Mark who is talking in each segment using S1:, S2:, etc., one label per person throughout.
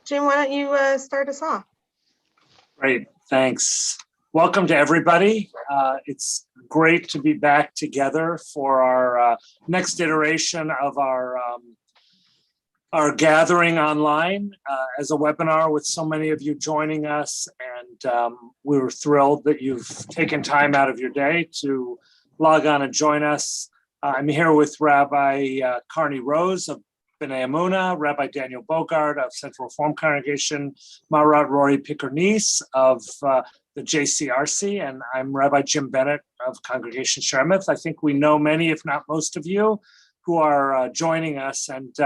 S1: Jim, why don't you start us off?
S2: Great, thanks. Welcome to everybody. It's great to be back together for our next iteration of our gathering online as a webinar with so many of you joining us. And we're thrilled that you've taken time out of your day to log on and join us. I'm here with Rabbi Carney Rose of B'nai Emunah, Rabbi Daniel Bogart of Central Reform Congregation, Marat Rory Picker-Nice of the JCRC, and I'm Rabbi Jim Bennett of Congregation Sheremuth. I think we know many, if not most of you, who are joining us. And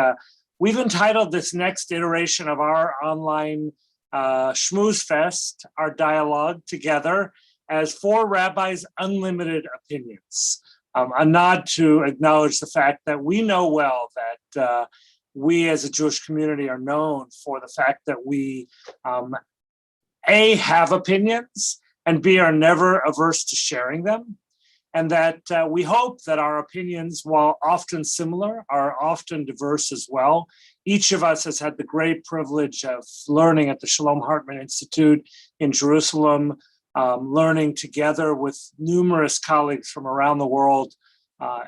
S2: we've entitled this next iteration of our online Schmooze Fest, our dialogue together, as Four Rabbis' Unlimited Opinions. A nod to acknowledge the fact that we know well that we as a Jewish community are known for the fact that we, A, have opinions, and B, are never averse to sharing them. And that we hope that our opinions, while often similar, are often diverse as well. Each of us has had the great privilege of learning at the Shalom Hartman Institute in Jerusalem, learning together with numerous colleagues from around the world,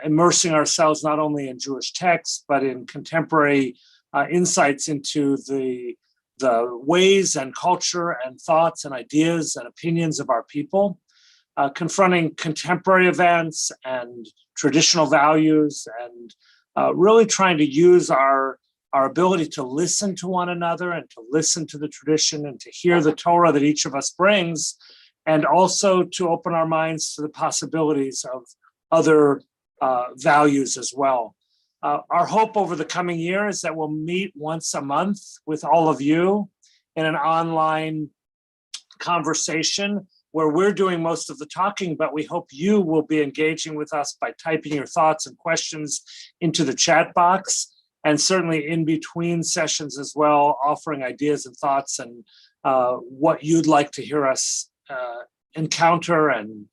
S2: immersing ourselves not only in Jewish texts, but in contemporary insights into the ways and culture and thoughts and ideas and opinions of our people, confronting contemporary events and traditional values, and really trying to use our ability to listen to one another and to listen to the tradition and to hear the Torah that each of us brings, and also to open our minds to the possibilities of other values as well. Our hope over the coming year is that we'll meet once a month with all of you in an online conversation where we're doing most of the talking, but we hope you will be engaging with us by typing your thoughts and questions into the chat box, and certainly in between sessions as well, offering ideas and thoughts and what you'd like to hear us encounter and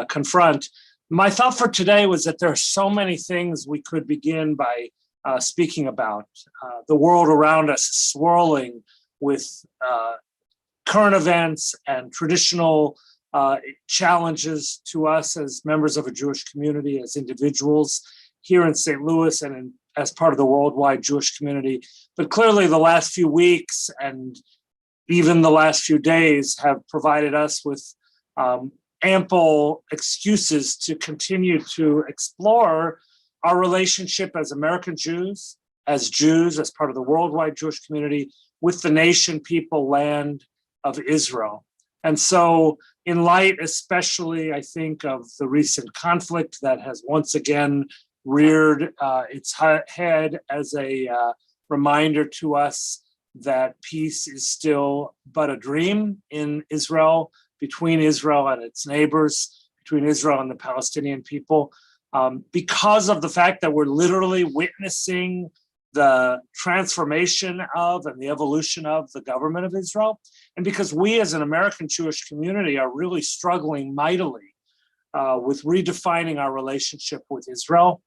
S2: confront. My thought for today was that there are so many things we could begin by speaking about. The world around us is swirling with current events and traditional challenges to us as members of a Jewish community, as individuals here in St. Louis and as part of the worldwide Jewish community. But clearly the last few weeks and even the last few days have provided us with ample excuses to continue to explore our relationship as American Jews, as part of the worldwide Jewish community, with the nation, people, land of Israel. And so in light, especially, I think, of the recent conflict that has once again reared its head as a reminder to us that peace is still but a dream in Israel, between Israel and its neighbors, between Israel and the Palestinian people, because of the fact that we're literally witnessing the transformation of and the evolution of the government of Israel, and because we as an American Jewish community are really struggling mightily with redefining our relationship with Israel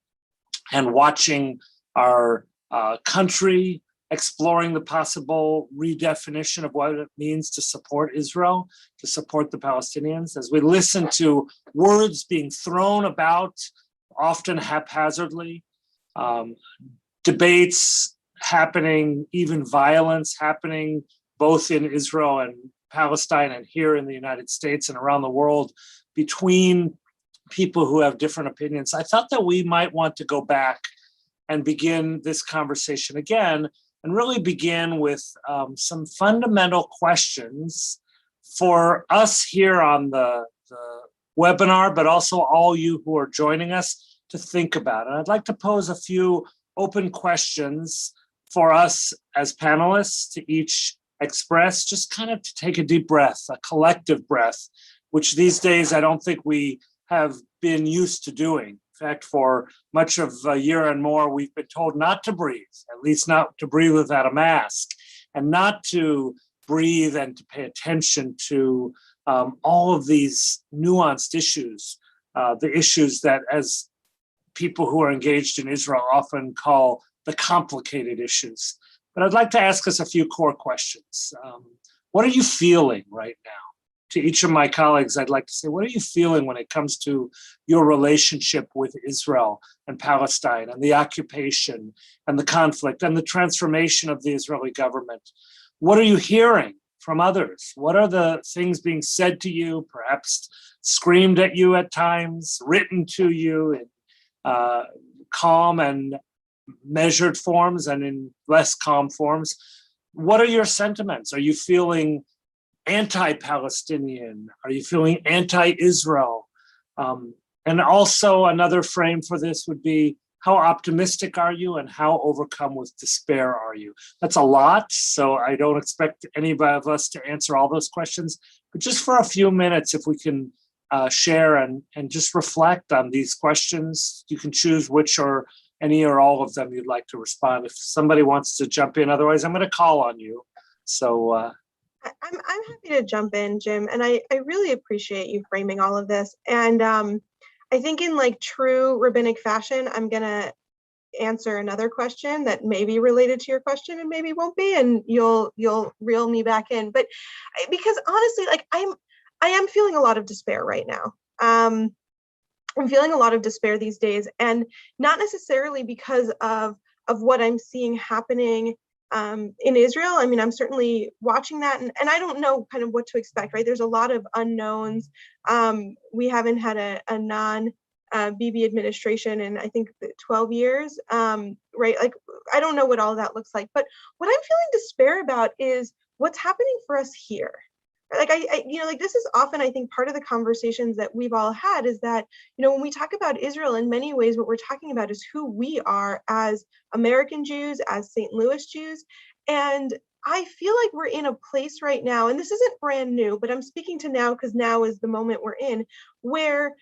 S2: and watching our country exploring the possible redefinition of what it means to support Israel, to support the Palestinians, as we listen to words being thrown about, often haphazardly, debates happening, even violence happening, both in Israel and Palestine and here in the United States and around the world, between people who have different opinions. I thought that we might want to go back and begin this conversation again, and really begin with some fundamental questions for us here on the webinar, but also all you who are joining us to think about. And I'd like to pose a few open questions for us as panelists to each express, just kind of to take a deep breath, a collective breath, which these days I don't think we have been used to doing. In fact, for much of a year and more, we've been told not to breathe, at least not to breathe without a mask, and not to breathe and to pay attention to all of these nuanced issues, the issues that as people who are engaged in Israel often call the complicated issues. But I'd like to ask us a few core questions. What are you feeling right now? To each of my colleagues, I'd like to say, what are you feeling when it comes to your relationship with Israel and Palestine and the occupation and the conflict and the transformation of the Israeli government? What are you hearing from others? What are the things being said to you, perhaps screamed at you at times, written to you in calm and measured forms and in less calm forms? What are your sentiments? Are you feeling anti-Palestinian? Are you feeling anti-Israel? And also another frame for this would be, how optimistic are you and how overcome with despair are you? That's a lot, so I don't expect any of us to answer all those questions, but just for a few minutes, if we can share and just reflect on these questions. You can choose which or any or all of them you'd like to respond. If somebody wants to jump in, otherwise I'm going to call on you. So
S1: I'm happy to jump in, Jim, and I really appreciate you framing all of this. And I think in like true rabbinic fashion, I'm gonna answer another question that may be related to your question and maybe won't be, and you'll reel me back in. But because honestly, like I am feeling a lot of despair right now. I'm feeling a lot of despair these days, and not necessarily because of what I'm seeing happening in Israel. I mean, I'm certainly watching that, and I don't know kind of what to expect, right? There's a lot of unknowns. We haven't had a non-Bibi administration in, I think, 12 years, right? Like, I don't know what all of that looks like, but what I'm feeling despair about is what's happening for us here. Like like this is often, I think, part of the conversations that we've all had is that, when we talk about Israel, in many ways, what we're talking about is who we are as American Jews, as St. Louis Jews. And I feel like we're in a place right now, and this isn't brand new, but I'm speaking to now because now is the moment we're in, where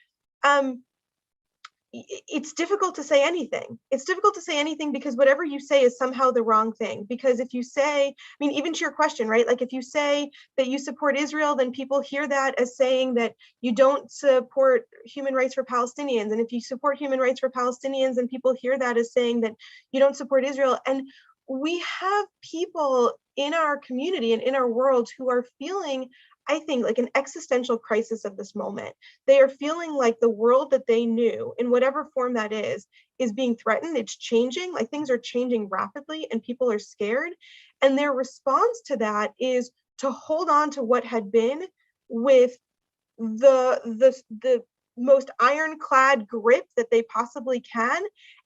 S1: it's difficult to say anything. It's difficult to say anything because whatever you say is somehow the wrong thing. Because if you say, I mean, even to your question, right? Like if you say that you support Israel, then people hear that as saying that you don't support human rights for Palestinians. And if you support human rights for Palestinians, then people hear that as saying that you don't support Israel. And we have people in our community and in our world who are feeling, I think, like an existential crisis of this moment. They are feeling like the world that they knew, in whatever form that is being threatened. It's changing, like things are changing rapidly and people are scared. And their response to that is to hold on to what had been with the most ironclad grip that they possibly can,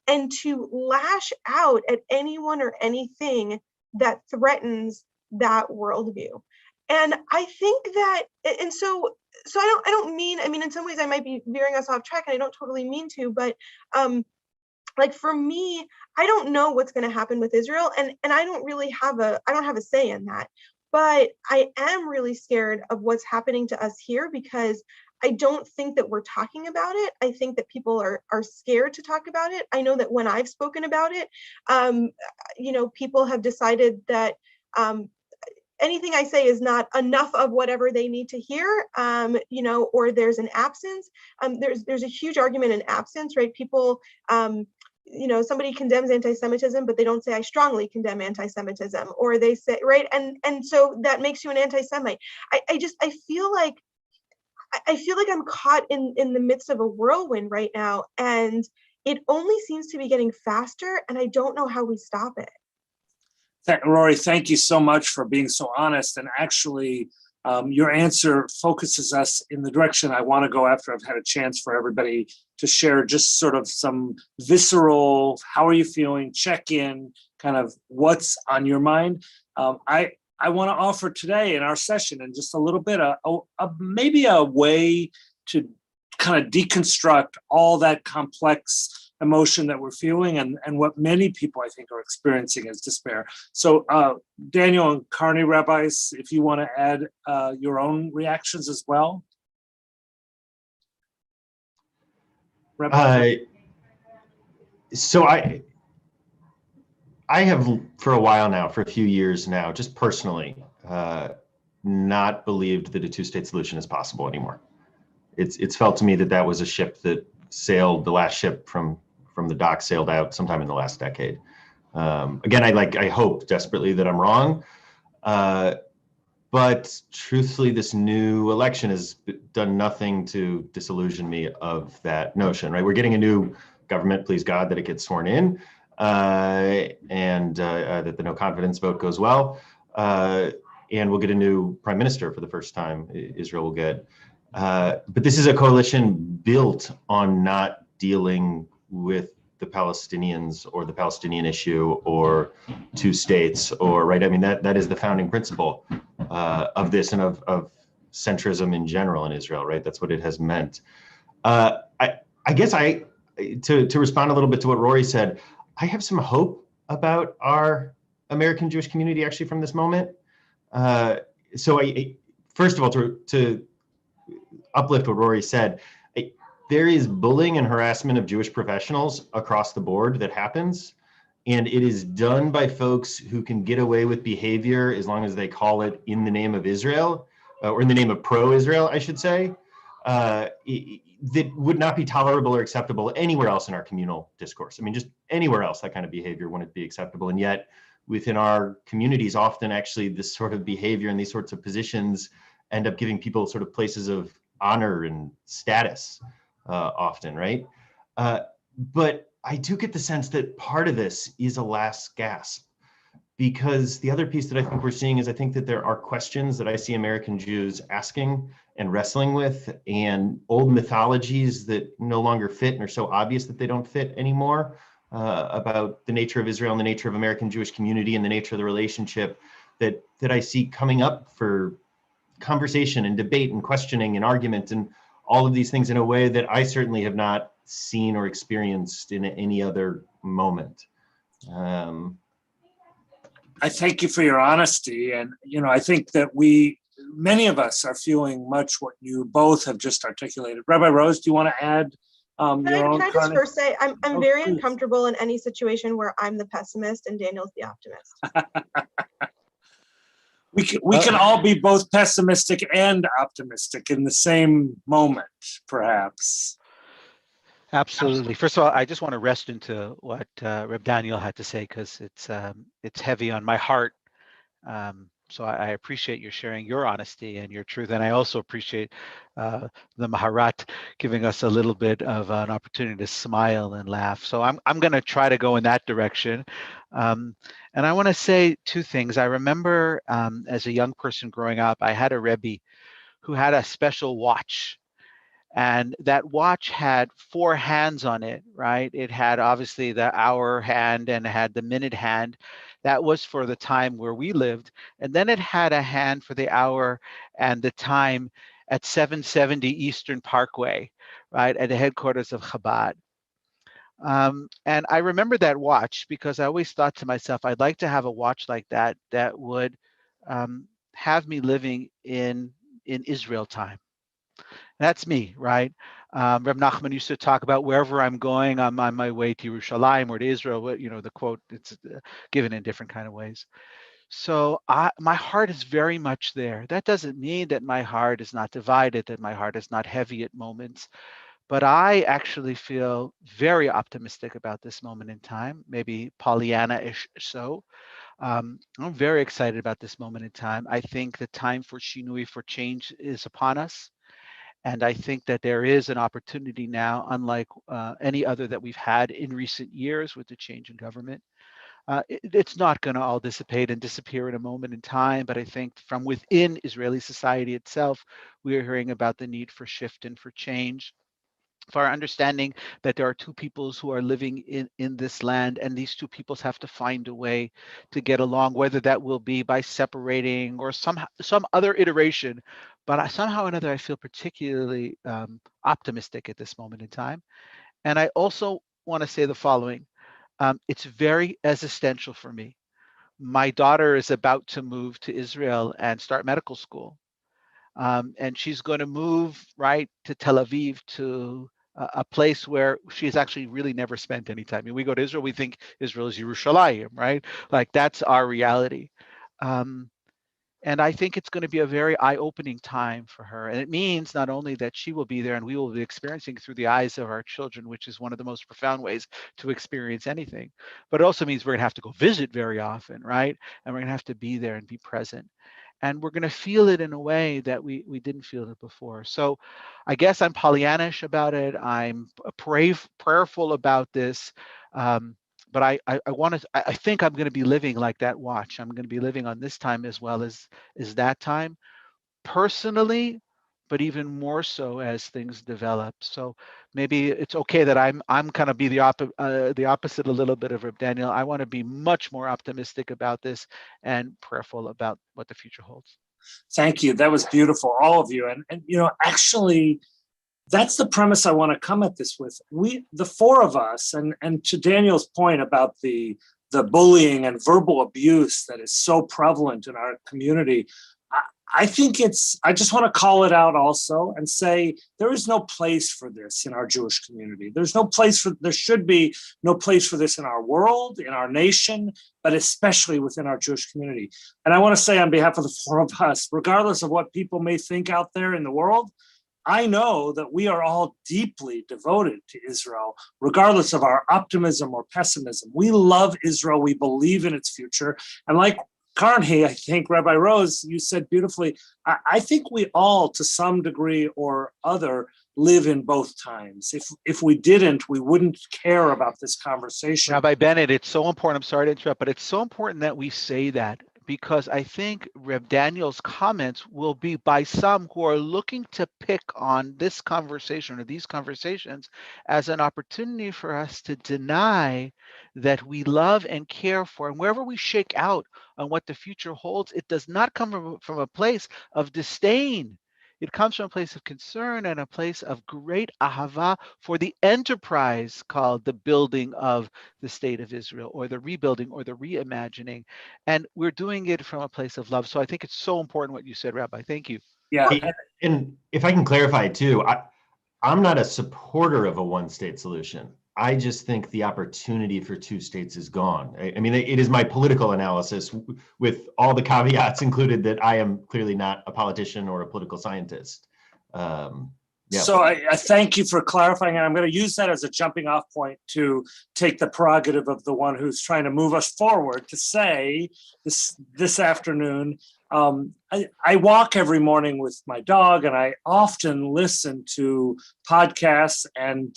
S1: and to lash out at anyone or anything that threatens that worldview. And I think that, and so I don't mean, I mean, in some ways I might be veering us off track and I don't totally mean to, but like for me, I don't know what's going to happen with Israel, and I don't really have I don't have a say in that. But I am really scared of what's happening to us here because I don't think that we're talking about it. I think that people are scared to talk about it. I know that when I've spoken about it, people have decided that anything I say is not enough of whatever they need to hear, or there's an absence. There's a huge argument in absence, right? People, somebody condemns anti-Semitism, but they don't say, I strongly condemn anti-Semitism, or they say, right? And so that makes you an anti-Semite. I feel like I'm caught in the midst of a whirlwind right now, and it only seems to be getting faster, and I don't know how we stop it.
S2: Rory, thank you so much for being so honest. And actually, your answer focuses us in the direction I want to go after I've had a chance for everybody to share just sort of some visceral, how are you feeling, check in, kind of what's on your mind. I want to offer today in our session and just a little bit, maybe a way to kind of deconstruct all that complex emotion that we're feeling and what many people I think are experiencing as despair. So Daniel and Hartman Rabbis, if you want to add your own reactions as well.
S3: So I have for a while now, for a few years now, just personally, not believed that a two-state solution is possible anymore. It's felt to me that was a ship that sailed, the last ship from the dock sailed out sometime in the last decade. Again, I hope desperately that I'm wrong. But truthfully, this new election has done nothing to disillusion me of that notion, right? We're getting a new government, please God, that it gets sworn in, and that the no confidence vote goes well. And we'll get a new prime minister for the first time, Israel will get. But this is a coalition built on not dealing with the Palestinians or the Palestinian issue or two states, or right. I mean, that is the founding principle of this and of centrism in general in Israel, right? That's what it has meant. I guess to respond a little bit to what Rory said, I have some hope about our American Jewish community actually from this moment. So first of all, to uplift what Rory said, there is bullying and harassment of Jewish professionals across the board that happens. And it is done by folks who can get away with behavior as long as they call it in the name of Israel, or in the name of pro-Israel, I should say, that would not be tolerable or acceptable anywhere else in our communal discourse. I mean, just anywhere else, that kind of behavior wouldn't be acceptable. And yet within our communities, often actually this sort of behavior and these sorts of positions end up giving people sort of places of honor and status often, right? But I do get the sense that part of this is a last gasp, because the other piece that I think we're seeing is I think that there are questions that I see American Jews asking and wrestling with, and old mythologies that no longer fit and are so obvious that they don't fit anymore, about the nature of Israel and the nature of American Jewish community and the nature of the relationship that I see coming up for conversation and debate and questioning and argument and all of these things in a way that I certainly have not seen or experienced in any other moment.
S2: I thank you for your honesty. And, I think that many of us are feeling much what you both have just articulated. Rabbi Rose, do you want to add your own?
S1: Can I just first say, I'm very
S2: please.
S1: uncomfortable in any situation where I'm the pessimist and Daniel's the optimist.
S2: We can all be both pessimistic and optimistic in the same moment, perhaps.
S4: Absolutely. First of all, I just want to rest into what Reb Daniel had to say, because it's heavy on my heart. So I appreciate you sharing your honesty and your truth, and I also appreciate the Maharat giving us a little bit of an opportunity to smile and laugh. So I'm going to try to go in that direction, and I want to say two things. I remember as a young person growing up, I had a Rebbe who had a special watch. And that watch had 4 hands on it, right? It had obviously the hour hand and it had the minute hand. That was for the time where we lived. And then it had a hand for the hour and the time at 770 Eastern Parkway, right? At the headquarters of Chabad. And I remember that watch because I always thought to myself, I'd like to have a watch like that that would have me living in Israel time. That's me, right? Reb Nachman used to talk about wherever I'm going, I'm on my way to Yerushalayim or to Israel. The quote, it's given in different kind of ways. So my heart is very much there. That doesn't mean that my heart is not divided, that my heart is not heavy at moments. But I actually feel very optimistic about this moment in time, maybe Pollyanna-ish so. I'm very excited about this moment in time. I think the time for shinui, for change, is upon us. And I think that there is an opportunity now, unlike any other that we've had in recent years with the change in government. It's not going to all dissipate and disappear in a moment in time, but I think from within Israeli society itself, we are hearing about the need for shift and for change, for our understanding that there are two peoples who are living in this land, and these two peoples have to find a way to get along, whether that will be by separating or some other iteration. But somehow or another, I feel particularly optimistic at this moment in time. And I also want to say the following. It's very existential for me. My daughter is about to move to Israel and start medical school. And she's going to move right to Tel Aviv, to a place where she's actually really never spent any time. I mean, we go to Israel, we think Israel is Yerushalayim, right? Like that's our reality. And I think it's going to be a very eye-opening time for her. And it means not only that she will be there and we will be experiencing through the eyes of our children, which is one of the most profound ways to experience anything, but it also means we're going to have to go visit very often, right? And we're going to have to be there and be present. And we're going to feel it in a way that we didn't feel it before. So I guess I'm Pollyannish about it. I'm prayerful about this. But I think I'm going to be living like that watch. I'm going to be living on this time as well as that time, personally, but even more so as things develop. So maybe it's okay that I'm kind of be the opposite a little bit of Reb Daniel. I want to be much more optimistic about this and prayerful about what the future holds.
S2: Thank you. That was beautiful, all of you. And actually, that's the premise I want to come at this with. The four of us, and to Daniel's point about the bullying and verbal abuse that is so prevalent in our community, I think I just want to call it out also and say there is no place for this in our Jewish community. There should be no place for this in our world, in our nation, but especially within our Jewish community. And I want to say on behalf of the four of us, regardless of what people may think out there in the world, I know that we are all deeply devoted to Israel, regardless of our optimism or pessimism. We love Israel. We believe in its future. And like Karni, I think, Rabbi Rose, you said beautifully, I think we all, to some degree or other, live in both times. If we didn't, we wouldn't care about this conversation.
S4: Rabbi Bennett, it's so important. I'm sorry to interrupt, but it's so important that we say that, because I think Reb Daniel's comments will be by some who are looking to pick on this conversation or these conversations as an opportunity for us to deny that we love and care for. And wherever we shake out on what the future holds, it does not come from a place of disdain. It comes from a place of concern and a place of great ahava for the enterprise called the building of the state of Israel, or the rebuilding, or the reimagining. And we're doing it from a place of love. So I think it's so important what you said, Rabbi. Thank you.
S2: Yeah.
S3: And if I can clarify too, I'm not a supporter of a one-state solution. I just think the opportunity for two states is gone. I mean, it is my political analysis with all the caveats included that I am clearly not a politician or a political scientist. Yeah.
S2: So I thank you for clarifying, and I'm going to use that as a jumping off point to take the prerogative of the one who's trying to move us forward to say this afternoon, I walk every morning with my dog, and I often listen to podcasts. And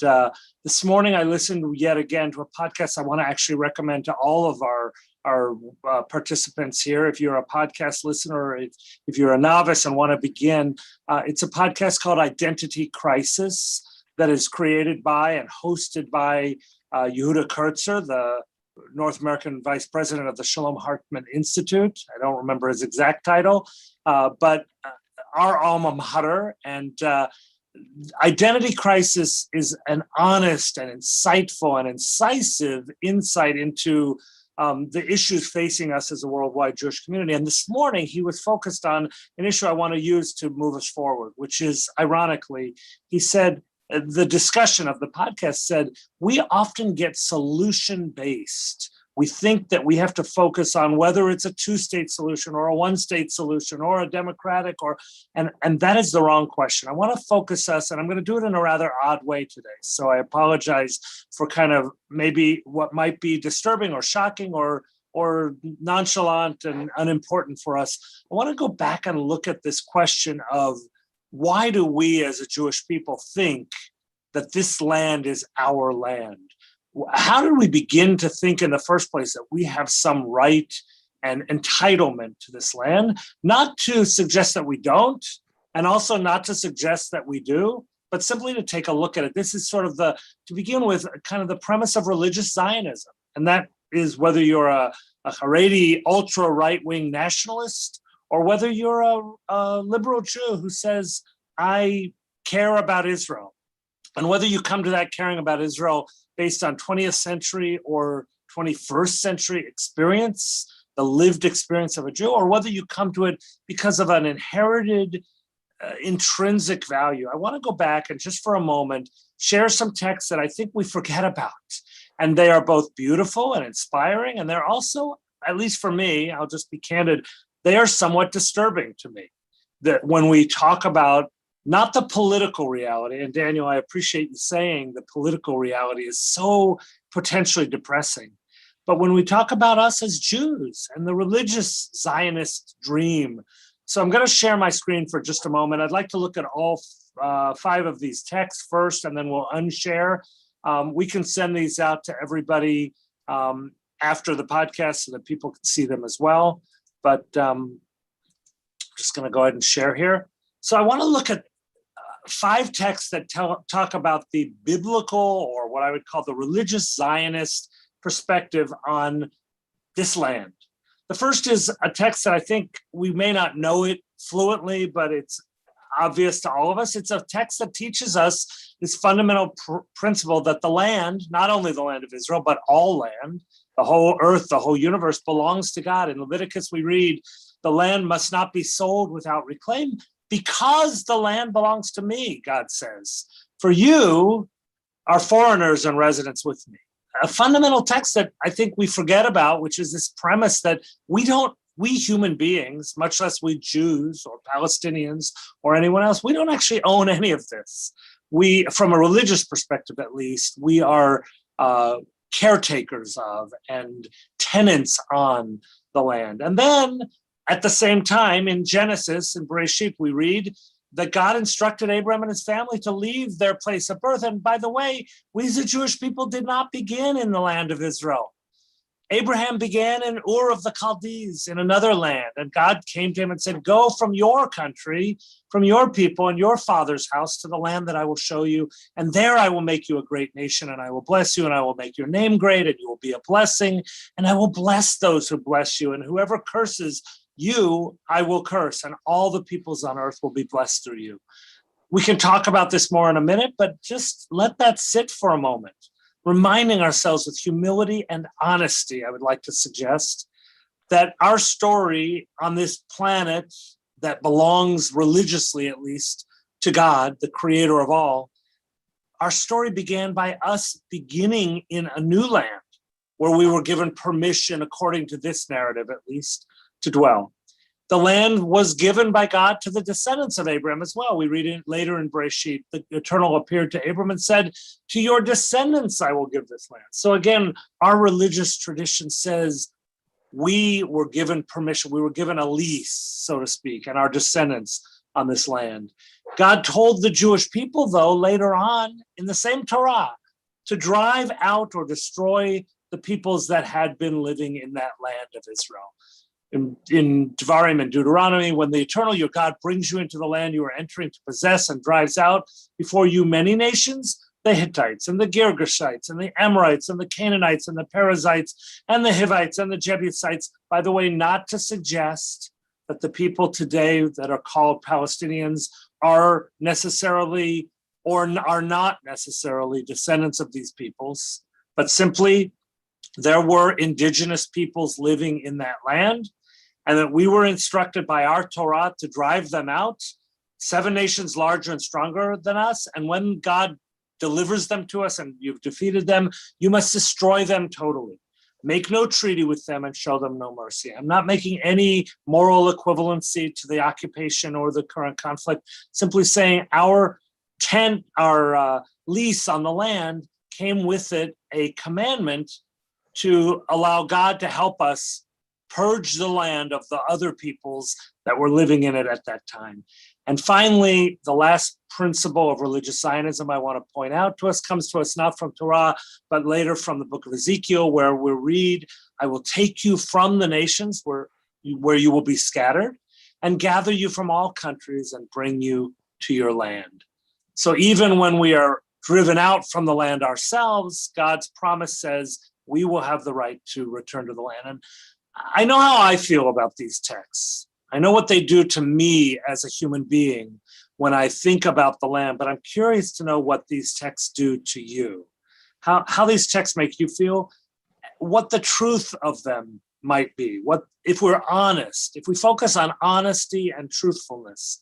S2: this morning I listened yet again to a podcast I want to actually recommend to all of our participants here. If you're a podcast listener, or if you're a novice and want to begin, it's a podcast called Identity Crisis that is created by and hosted by Yehuda Kurtzer, the North American Vice President of the Shalom Hartman Institute. I don't remember his exact title, but our alma mater. And Identity Crisis is an honest and insightful and incisive insight into the issues facing us as a worldwide Jewish community. And this morning, he was focused on an issue I want to use to move us forward, which is, ironically, he said, the discussion of the podcast said, we often get solution-based. We think that we have to focus on whether it's a two-state solution or a one-state solution or a democratic, and that is the wrong question. I want to focus us, and I'm going to do it in a rather odd way today. So I apologize for kind of maybe what might be disturbing or shocking or nonchalant and unimportant for us. I want to go back and look at this question of, why do we as a Jewish people think that this land is our land? How did we begin to think in the first place that we have some right and entitlement to this land? Not to suggest that we don't, and also not to suggest that we do, but simply to take a look at it. This is sort of to begin with, kind of the premise of religious Zionism. And that is whether you're a Haredi ultra right-wing nationalist, or whether you're a liberal Jew who says, I care about Israel. And whether you come to that caring about Israel based on 20th century or 21st century experience, the lived experience of a Jew, or whether you come to it because of an inherited intrinsic value. I want to go back and just for a moment, share some texts that I think we forget about. And they are both beautiful and inspiring, and they're also, at least for me, I'll just be candid, they are somewhat disturbing to me. That when we talk about not the political reality, and Daniel, I appreciate you saying the political reality is so potentially depressing. But when we talk about us as Jews and the religious Zionist dream, so I'm going to share my screen for just a moment. I'd like to look at all 5 of these texts first, and then we'll unshare. We can send these out to everybody after the podcast so that people can see them as well. But I'm just going to go ahead and share here. So I want to look at 5 texts that talk about the biblical, or what I would call the religious Zionist perspective on this land. The first is a text that I think we may not know it fluently, but it's obvious to all of us. It's a text that teaches us this fundamental principle that the land, not only the land of Israel, but all land, the whole earth, the whole universe belongs to God. In Leviticus, we read, the land must not be sold without reclaim, because the land belongs to me, God says. For you are foreigners and residents with me. A fundamental text that I think we forget about, which is this premise that we human beings, much less we Jews or Palestinians or anyone else, we don't actually own any of this. We, from a religious perspective at least, we are caretakers of and tenants on the land. And then at the same time, in Genesis, in Bereshit, we read that God instructed Abraham and his family to leave their place of birth. And by the way, we as a Jewish people did not begin in the land of Israel. Abraham began in Ur of the Chaldees, in another land. And God came to him and said, go from your country, from your people and your father's house to the land that I will show you. And there I will make you a great nation, and I will bless you, and I will make your name great, and you will be a blessing. And I will bless those who bless you, and whoever curses you, I will curse, and all the peoples on earth will be blessed through you. We can talk about this more in a minute, but just let that sit for a moment. Reminding ourselves with humility and honesty, I would like to suggest that our story on this planet that belongs religiously, at least, to God, the creator of all, our story began by us beginning in a new land where we were given permission, according to this narrative at least, to dwell. The land was given by God to the descendants of Abraham as well. We read it later in Bereshit. The Eternal appeared to Abram and said, to your descendants I will give this land. So again, our religious tradition says we were given permission. We were given a lease, so to speak, and our descendants on this land. God told the Jewish people, though, later on in the same Torah, to drive out or destroy the peoples that had been living in that land of Israel. In Devarim and Deuteronomy, when the Eternal, your God, brings you into the land you are entering to possess and drives out before you many nations, the Hittites and the Girgashites and the Amorites and the Canaanites and the Perizzites and the Hivites and the Jebusites, by the way, not to suggest that the people today that are called Palestinians are necessarily or are not necessarily descendants of these peoples, but simply there were indigenous peoples living in that land, and that we were instructed by our Torah to drive them out, 7 nations larger and stronger than us. And when God delivers them to us and you've defeated them, you must destroy them totally. Make no treaty with them and show them no mercy. I'm not making any moral equivalency to the occupation or the current conflict, simply saying our lease on the land came with it a commandment to allow God to help us purge the land of the other peoples that were living in it at that time. And finally, the last principle of religious Zionism I want to point out to us comes to us not from Torah, but later from the book of Ezekiel, where we read, I will take you from the nations where you will be scattered and gather you from all countries and bring you to your land. So even when we are driven out from the land ourselves, God's promise says we will have the right to return to the land. And I know how I feel about these texts. I know what they do to me as a human being when I think about the land, but I'm curious to know what these texts do to you, how these texts make you feel, what the truth of them might be, what if we're honest, if we focus on honesty and truthfulness,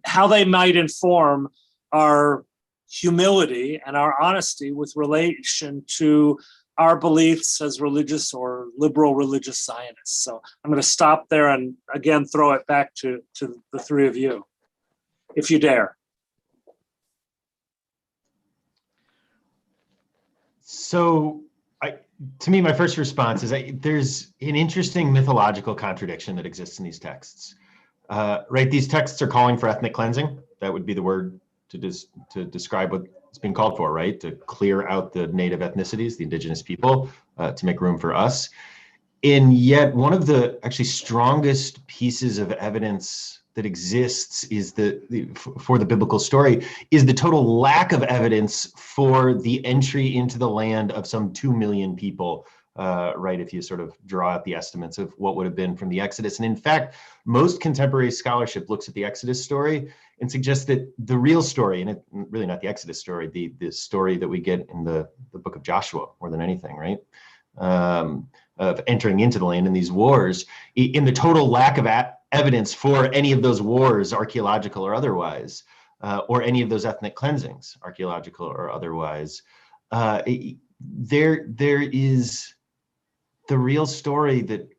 S2: how they might inform our humility and our honesty with relation to our beliefs as religious or liberal religious Zionists. So I'm going to stop there and again throw it back to the three of you, if you dare.
S3: So to me, my first response is there's an interesting mythological contradiction that exists in these texts. Right, these texts are calling for ethnic cleansing. That would be the word to describe what's being called for, right? To clear out the native ethnicities, the indigenous people, to make room for us. And yet, one of the actually strongest pieces of evidence that exists is for the biblical story is the total lack of evidence for the entry into the land of some 2 million people, right? If you sort of draw out the estimates of what would have been from the Exodus. And in fact, most contemporary scholarship looks at the Exodus story and suggests that the real story, and really not the Exodus story, the story that we get in the book of Joshua more than anything, right? Of entering into the land in these wars, in the total lack of evidence for any of those wars, archaeological or otherwise, or any of those ethnic cleansings, archaeological or otherwise, there is the real story that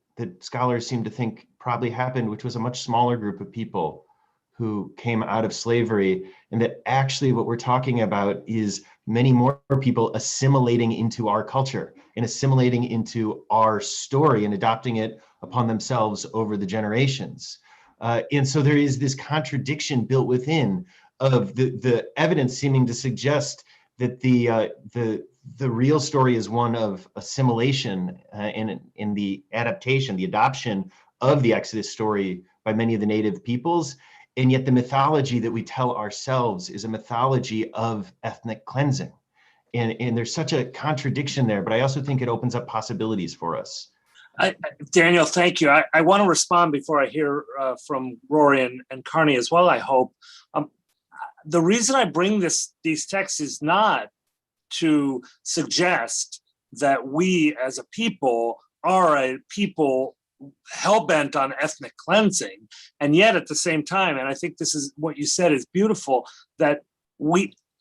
S3: scholars seem to think probably happened, which was a much smaller group of people who came out of slavery, and that actually what we're talking about is many more people assimilating into our culture and assimilating into our story and adopting it upon themselves over the generations. And so there is this contradiction built within of the evidence seeming to suggest that the real story is one of assimilation and in the adaptation, the adoption of the Exodus story by many of the native peoples. And yet the mythology that we tell ourselves is a mythology of ethnic cleansing. And there's such a contradiction there, but I also think it opens up possibilities for us.
S2: Daniel, thank you. I want to respond before I hear from Rory and Carney as well, I hope. The reason I bring these texts is not to suggest that we as a people are a people hell-bent on ethnic cleansing. And yet at the same time, and I think this is what you said is beautiful, that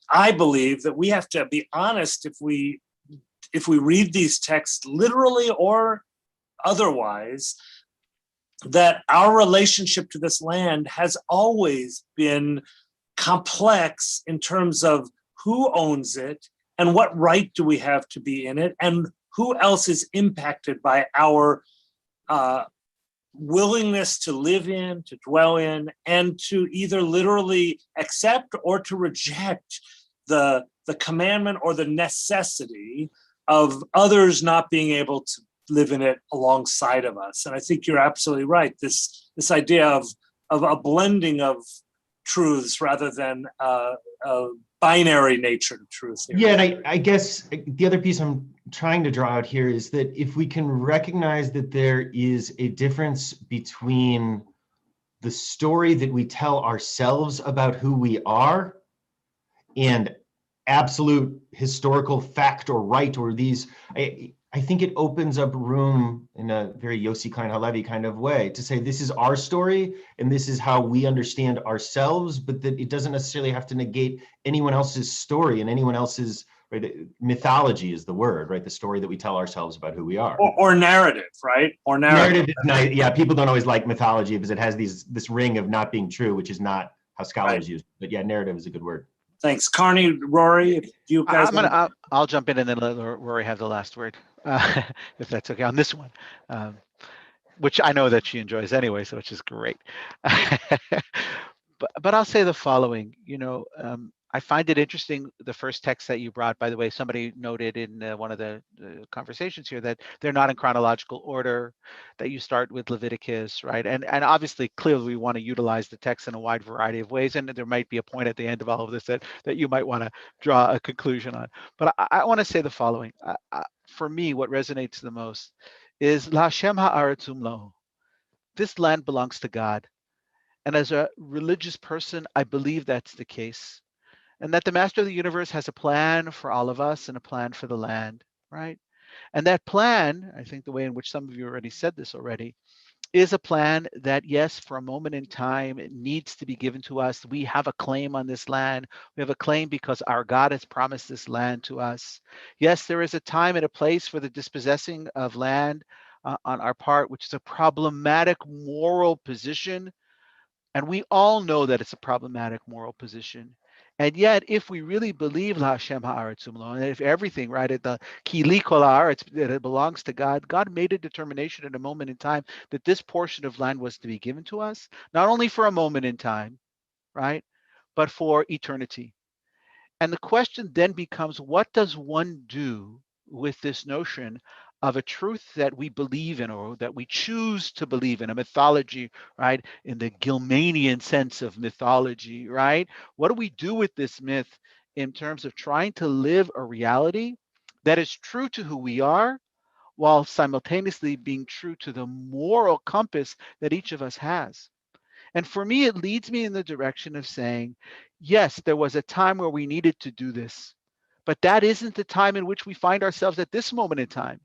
S2: I believe that we have to be honest if we read these texts literally or otherwise, that our relationship to this land has always been complex in terms of who owns it and what right do we have to be in it and who else is impacted by our willingness to live in, to dwell in, and to either literally accept or to reject the commandment or the necessity of others not being able to live in it alongside of us. And I think you're absolutely right. This idea of a blending of truths rather than a binary nature to truth.
S3: Yeah, and I guess the other piece I'm trying to draw out here is that if we can recognize that there is a difference between the story that we tell ourselves about who we are and absolute historical fact or right, or these, I think it opens up room in a very Yossi Klein Halevi kind of way to say this is our story and this is how we understand ourselves, but that it doesn't necessarily have to negate anyone else's story and anyone else's, right? Mythology is the word, right? The story that we tell ourselves about who we are.
S2: Or narrative, right? Or narrative.
S3: Narrative is nice. Yeah, people don't always like mythology because it has this ring of not being true, which is not how scholars use it. But yeah, narrative is a good word.
S2: Thanks. Carney, Rory, if you guys
S4: I'll jump in and then let Rory have the last word, if that's okay on this one, which I know that she enjoys anyway, so which is great. But I'll say the following, I find it interesting, the first text that you brought, by the way, somebody noted in one of the conversations here that they're not in chronological order, that you start with Leviticus, right? And obviously, clearly, we want to utilize the text in a wide variety of ways, and there might be a point at the end of all of this that you might want to draw a conclusion on. But I want to say the following. For me, what resonates the most is La Hashem ha'aratzum lo. This land belongs to God. And as a religious person, I believe that's the case. And that the master of the universe has a plan for all of us and a plan for the land, right? And that plan, I think the way in which some of you already said this already, is a plan that, yes, for a moment in time, it needs to be given to us. We have a claim on this land. We have a claim because our God has promised this land to us. Yes, there is a time and a place for the dispossessing of land on our part, which is a problematic moral position. And we all know that it's a problematic moral position. And yet, if we really believe La Hashem Haaretz Umlo, and if everything, right, at the Kili Kol Haaretz, that it belongs to God, God made a determination at a moment in time that this portion of land was to be given to us, not only for a moment in time, right, but for eternity. And the question then becomes, what does one do with this notion of a truth that we believe in or that we choose to believe in, a mythology, right? In the Gilmanian sense of mythology, right? What do we do with this myth in terms of trying to live a reality that is true to who we are while simultaneously being true to the moral compass that each of us has? And for me, it leads me in the direction of saying, yes, there was a time where we needed to do this, but that isn't the time in which we find ourselves at this moment in time.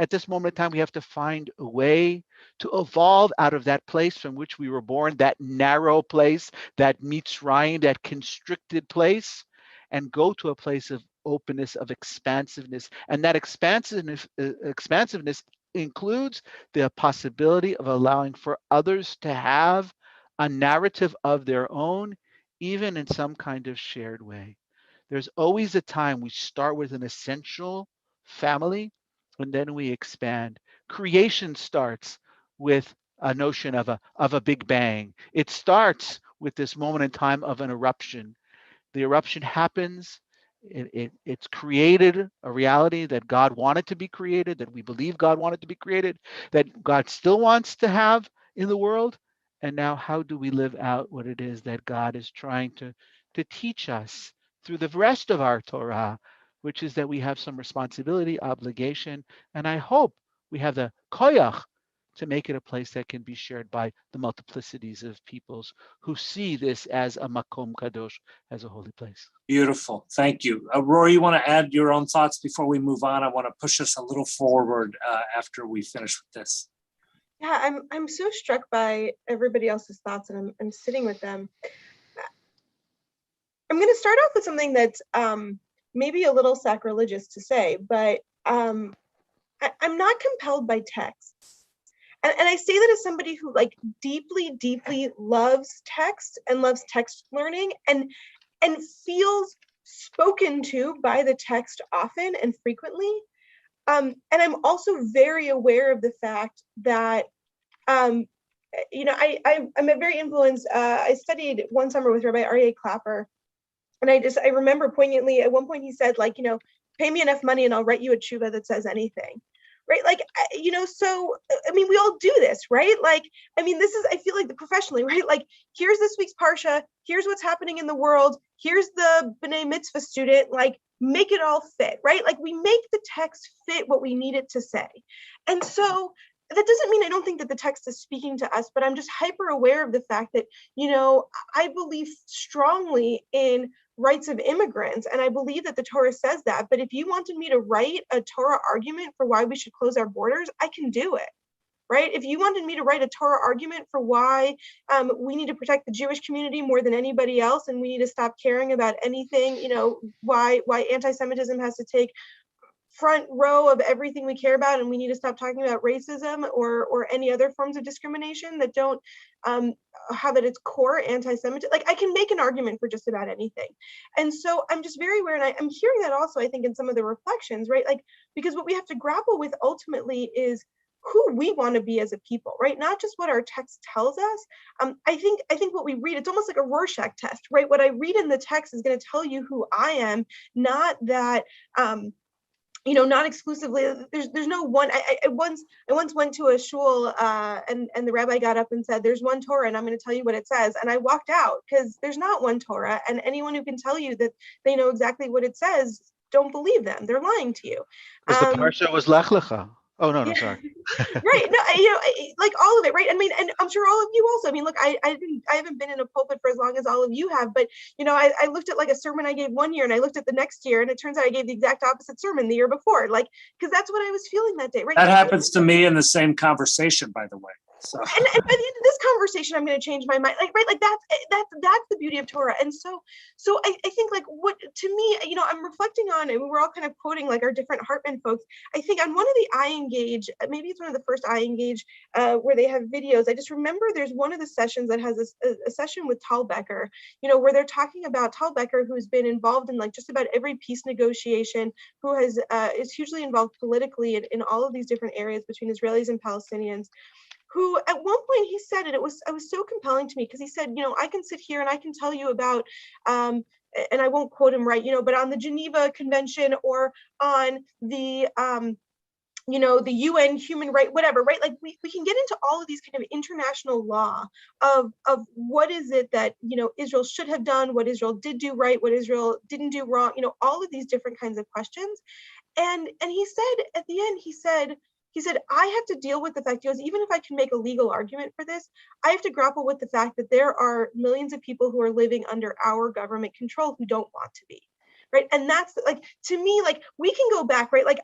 S4: At this moment in time, we have to find a way to evolve out of that place from which we were born, that narrow place, that Mitzrayim, that constricted place, and go to a place of openness, of expansiveness. And that expansiveness includes the possibility of allowing for others to have a narrative of their own, even in some kind of shared way. There's always a time we start with an essential family and then we expand. Creation starts with a notion of a big bang. It starts with this moment in time of an eruption. The eruption happens. It's created a reality that God wanted to be created, that we believe God wanted to be created, that God still wants to have in the world. And now, how do we live out what it is that God is trying to teach us through the rest of our Torah, which is that we have some responsibility, obligation, and I hope we have the koyach to make it a place that can be shared by the multiplicities of peoples who see this as a makom kadosh, as a holy place.
S2: Beautiful. Thank you. Rory, you want to add your own thoughts before we move on? I want to push us a little forward after we finish with this.
S1: Yeah, I'm so struck by everybody else's thoughts, and I'm sitting with them. I'm going to start off with something that's maybe a little sacrilegious to say, but I'm not compelled by texts. And I say that as somebody who like deeply, deeply loves text and loves text learning and feels spoken to by the text often and frequently. And I'm also very aware of the fact that, you know, I'm very influenced. I studied one summer with Rabbi Aryeh Clapper. And I remember poignantly at one point he said, like, you know, pay me enough money and I'll write you a tshuva that says anything. Right. Like, you know, so, I mean, we all do this, right? Like, I mean, this is, I feel like professionally, right? Like, here's this week's Parsha. Here's what's happening in the world. Here's the B'nai Mitzvah student, like, make it all fit, right? Like, we make the text fit what we need it to say. And so that doesn't mean I don't think that the text is speaking to us, but I'm just hyper aware of the fact that, you know, I believe strongly in rights of immigrants. And I believe that the Torah says that. But if you wanted me to write a Torah argument for why we should close our borders, I can do it. Right? If you wanted me to write a Torah argument for why we need to protect the Jewish community more than anybody else, and we need to stop caring about anything, you know, why anti-Semitism has to take front row of everything we care about, and we need to stop talking about racism or any other forms of discrimination that don't have at its core anti-Semitism. Like, I can make an argument for just about anything. And so I'm just very aware, and I'm hearing that also, I think, in some of the reflections, right? Like, because what we have to grapple with ultimately is who we want to be as a people, right? Not just what our text tells us. I think what we read, it's almost like a Rorschach test, right? What I read in the text is going to tell you who I am, not that you know, not exclusively. There's no one. I once went to a shul and the rabbi got up and said, "There's one Torah, and I'm going to tell you what it says." And I walked out because there's not one Torah, and anyone who can tell you that they know exactly what it says, don't believe them. They're lying to you.
S4: Because the parsha was Lech Lecha. Oh no, sorry.
S1: Right. No, you know, like all of it, right? I mean, and I'm sure all of you also. I mean, look, I haven't been in a pulpit for as long as all of you have, but you know, I looked at like a sermon I gave one year, and I looked at the next year, and it turns out I gave the exact opposite sermon the year before, like, because that's what I was feeling that day, right?
S2: That happens to me in the same conversation, by the way. So
S1: and by the end of this conversation, I'm going to change my mind. Like, right, like that's the beauty of Torah. And so I think, like, what to me, I'm reflecting on, and we were all kind of quoting like our different Hartman folks. I think on one of the iEngage, maybe it's one of the first iEngage where they have videos. I just remember there's one of the sessions that has a session with Tal Becker, where they're talking about Tal Becker, who's been involved in like just about every peace negotiation, who is hugely involved politically in all of these different areas between Israelis and Palestinians, who at one point he said, and it was so compelling to me, because he said, I can sit here and I can tell you about, and I won't quote him right, but on the Geneva Convention or on the, the UN human right, whatever, right? Like we can get into all of these kind of international law of what is it that, Israel should have done, what Israel did do right, what Israel didn't do wrong, all of these different kinds of questions. And he said, at the end, he said, I have to deal with the fact, even if I can make a legal argument for this, I have to grapple with the fact that there are millions of people who are living under our government control who don't want to be. Right. And that's like, to me, like we can go back, right? Like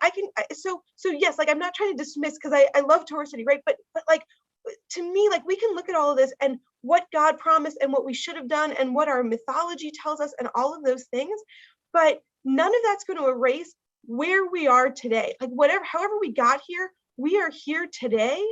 S1: so yes, like I'm not trying to dismiss, because I love Torah City, right? But like, to me, like we can look at all of this and what God promised and what we should have done and what our mythology tells us and all of those things. But none of that's going to erase where we are today. Like however we got here, we are here today.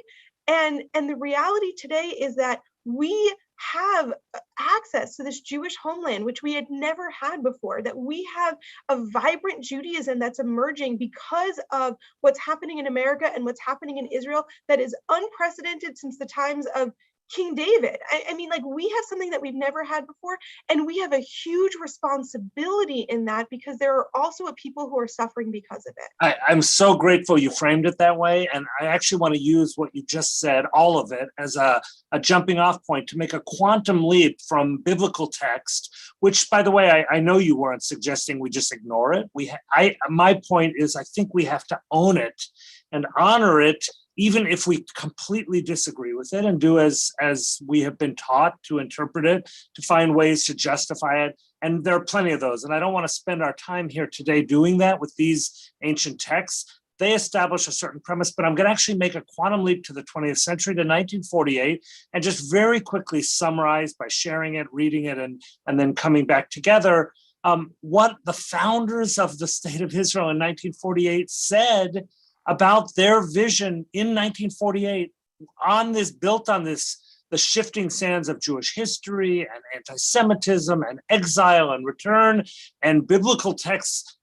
S1: And the reality today is that we have access to this Jewish homeland, which we had never had before, that we have a vibrant Judaism that's emerging because of what's happening in America and what's happening in Israel that is unprecedented since the times of King David. I mean, like we have something that we've never had before, and we have a huge responsibility in that, because there are also people who are suffering because of it.
S2: I'm so grateful you framed it that way. And I actually want to use what you just said, all of it, as a jumping off point to make a quantum leap from biblical text, which, by the way, I know you weren't suggesting we just ignore it. My point is, I think we have to own it and honor it, even if we completely disagree with it, and do as we have been taught to interpret it, to find ways to justify it. And there are plenty of those. And I don't want to spend our time here today doing that with these ancient texts. They establish a certain premise, but I'm going to actually make a quantum leap to the 20th century, to 1948, and just very quickly summarize by sharing it, reading it, and then coming back together what the founders of the State of Israel in 1948 said about their vision in 1948, built on this, the shifting sands of Jewish history and anti-Semitism and exile and return, and biblical texts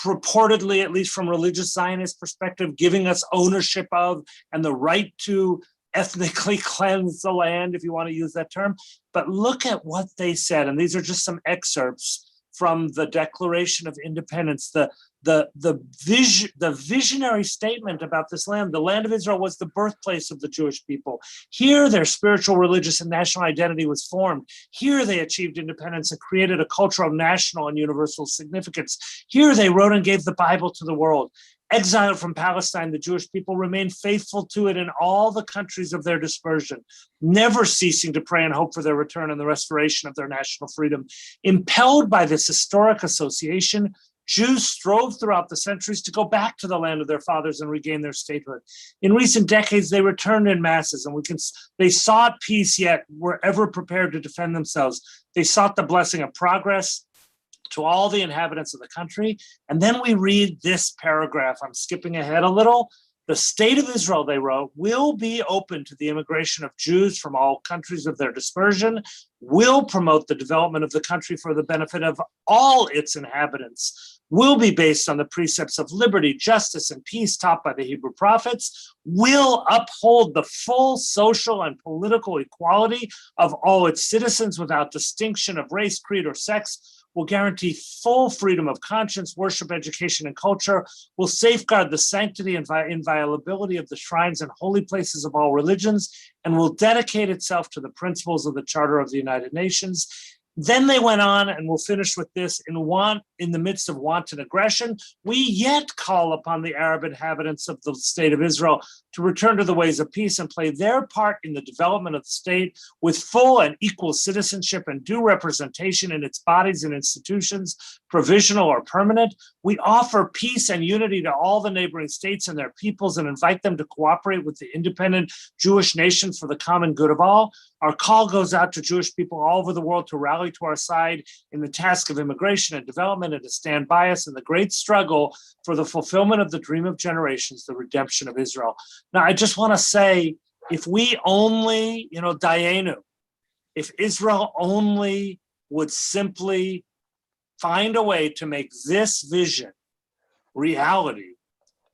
S2: purportedly, at least from religious Zionist perspective, giving us ownership of and the right to ethnically cleanse the land, if you want to use that term. But look at what they said, and these are just some excerpts from the Declaration of Independence, the visionary statement about this land. The land of Israel was the birthplace of the Jewish people. Here their spiritual, religious, and national identity was formed. Here they achieved independence and created a culture of national and universal significance. Here they wrote and gave the Bible to the world. Exiled from Palestine, the Jewish people remained faithful to it in all the countries of their dispersion, never ceasing to pray and hope for their return and the restoration of their national freedom. Impelled by this historic association, Jews strove throughout the centuries to go back to the land of their fathers and regain their statehood. In recent decades, they returned in masses, and they sought peace, yet were ever prepared to defend themselves. They sought the blessing of progress to all the inhabitants of the country. And then we read this paragraph. I'm skipping ahead a little. The state of Israel, they wrote, will be open to the immigration of Jews from all countries of their dispersion, will promote the development of the country for the benefit of all its inhabitants, will be based on the precepts of liberty, justice, and peace taught by the Hebrew prophets, will uphold the full social and political equality of all its citizens without distinction of race, creed, or sex, will guarantee full freedom of conscience, worship, education, and culture, will safeguard the sanctity and inviolability of the shrines and holy places of all religions, and will dedicate itself to the principles of the Charter of the United Nations. Then they went on, and we'll finish with this, in the midst of wanton aggression, we yet call upon the Arab inhabitants of the state of Israel to return to the ways of peace and play their part in the development of the state with full and equal citizenship and due representation in its bodies and institutions, provisional or permanent. We offer peace and unity to all the neighboring states and their peoples and invite them to cooperate with the independent Jewish nation for the common good of all. Our call goes out to Jewish people all over the world to rally to our side in the task of immigration and development and to stand by us in the great struggle for the fulfillment of the dream of generations, the redemption of Israel. Now, I just want to say, if we only, Dayenu, if Israel only would simply find a way to make this vision reality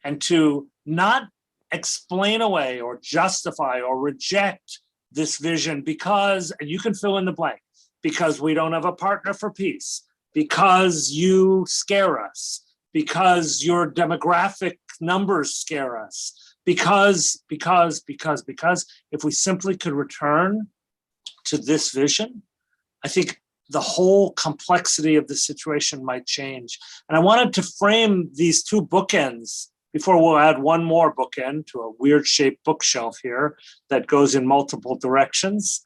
S2: and to not explain away or justify or reject this vision because, and you can fill in the blank, because we don't have a partner for peace, because you scare us, because your demographic numbers scare us, because if we simply could return to this vision, I think the whole complexity of the situation might change. And I wanted to frame these two bookends before we'll add one more bookend to a weird shaped bookshelf here that goes in multiple directions,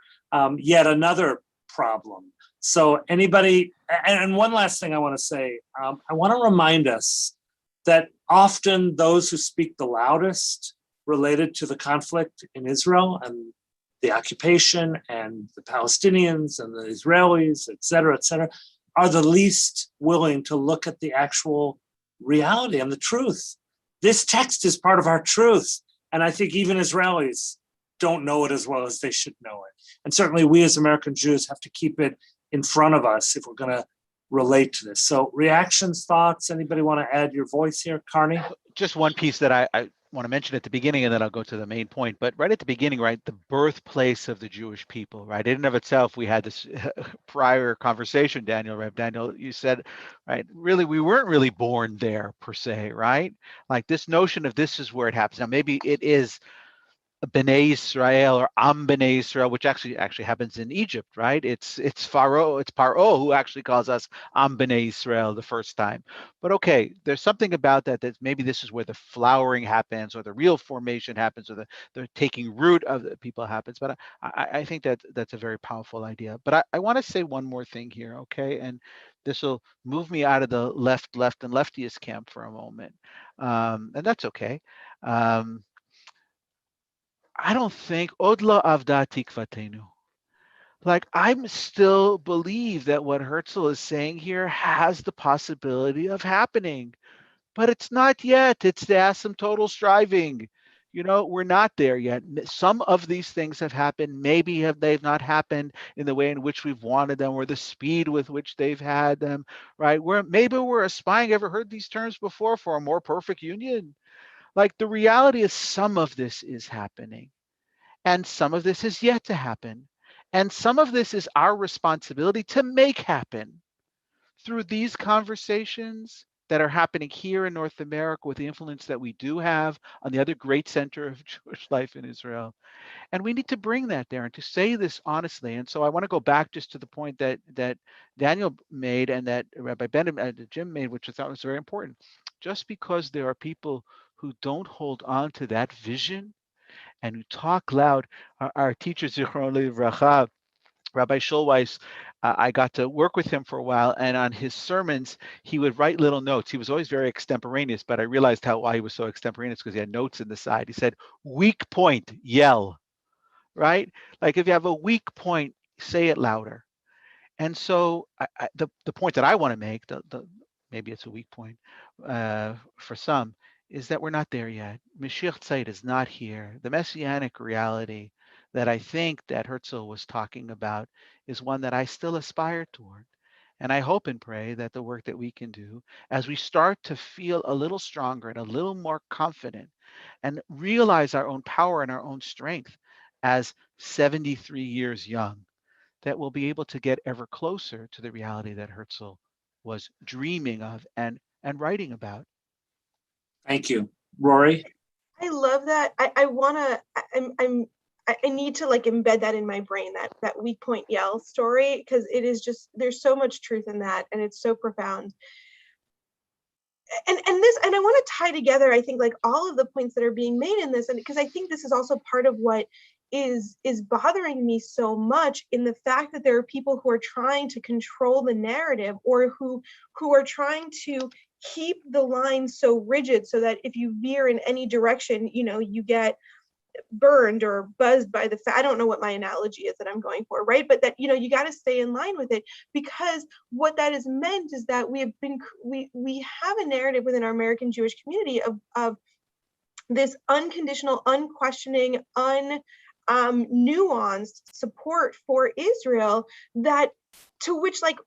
S2: yet another problem. So anybody, and one last thing I want to say, I want to remind us that often those who speak the loudest related to the conflict in Israel and the occupation and the Palestinians and the Israelis, et cetera, are the least willing to look at the actual reality and the truth. This text is part of our truth. And I think even Israelis don't know it as well as they should know it. And certainly we as American Jews have to keep it in front of us if we're going to relate to this. So reactions, thoughts, anybody want to add your voice here? Carney?
S4: Just one piece that I want to mention at the beginning, and then I'll go to the main point. But right at the beginning, right, the birthplace of the Jewish people, right, in and of itself, we had this prior conversation, Rev Daniel, you said, right, really, we weren't really born there per se, right? Like this notion of this is where it happens. Now, maybe it is B'nai Israel or Am B'nai Israel, which actually happens in Egypt, right? It's Paro who actually calls us Am B'nai Israel the first time. But okay, there's something about that maybe this is where the flowering happens, or the real formation happens, or the taking root of the people happens. But I think that's a very powerful idea. But I want to say one more thing here, okay? And this will move me out of the left, and leftiest camp for a moment, and that's okay. I don't think Odla Avda Tikvatenu. Like, I'm still believe that what Herzl is saying here has the possibility of happening, but it's not yet. It's the asymptotal striving. We're not there yet. Some of these things have happened. Maybe they've not happened in the way in which we've wanted them, or the speed with which they've had them, right? Maybe we're aspiring, ever heard these terms before, for a more perfect union. Like, the reality is some of this is happening, and some of this is yet to happen. And some of this is our responsibility to make happen through these conversations that are happening here in North America, with the influence that we do have on the other great center of Jewish life in Israel. And we need to bring that there and to say this honestly. And so I want to go back just to the point that Daniel made, and that Rabbi Bennett, Jim made, which I thought was very important. Just because there are people who don't hold on to that vision and who talk loud, our teacher, Zichron Livracha, Rabbi Schulweis, I got to work with him for a while, and on his sermons, he would write little notes. He was always very extemporaneous, but I realized why he was so extemporaneous, because he had notes in the side. He said, weak point, yell, right? Like, if you have a weak point, say it louder. And so the point that I want to make, maybe it's a weak point for some, is that we're not there yet. Mashiach Tzeit is not here. The messianic reality that I think that Herzl was talking about is one that I still aspire toward. And I hope and pray that the work that we can do, as we start to feel a little stronger and a little more confident, and realize our own power and our own strength as 73 years young, that we'll be able to get ever closer to the reality that Herzl was dreaming of and writing about.
S2: Thank you. Rory?
S1: I love that. I need to like embed that in my brain, that weak point yell story, because it is just, there's so much truth in that, and it's so profound. and I want to tie together, I think, like all of the points that are being made in this, and because I think this is also part of what is bothering me so much, in the fact that there are people who are trying to control the narrative, or who are trying to keep the line so rigid so that if you veer in any direction, you get burned or buzzed by the I don't know what my analogy is that I'm going for, right? But that, you got to stay in line with it, because what that has meant is that we have a narrative within our American Jewish community of this unconditional, unquestioning, nuanced support for Israel, that to which, like,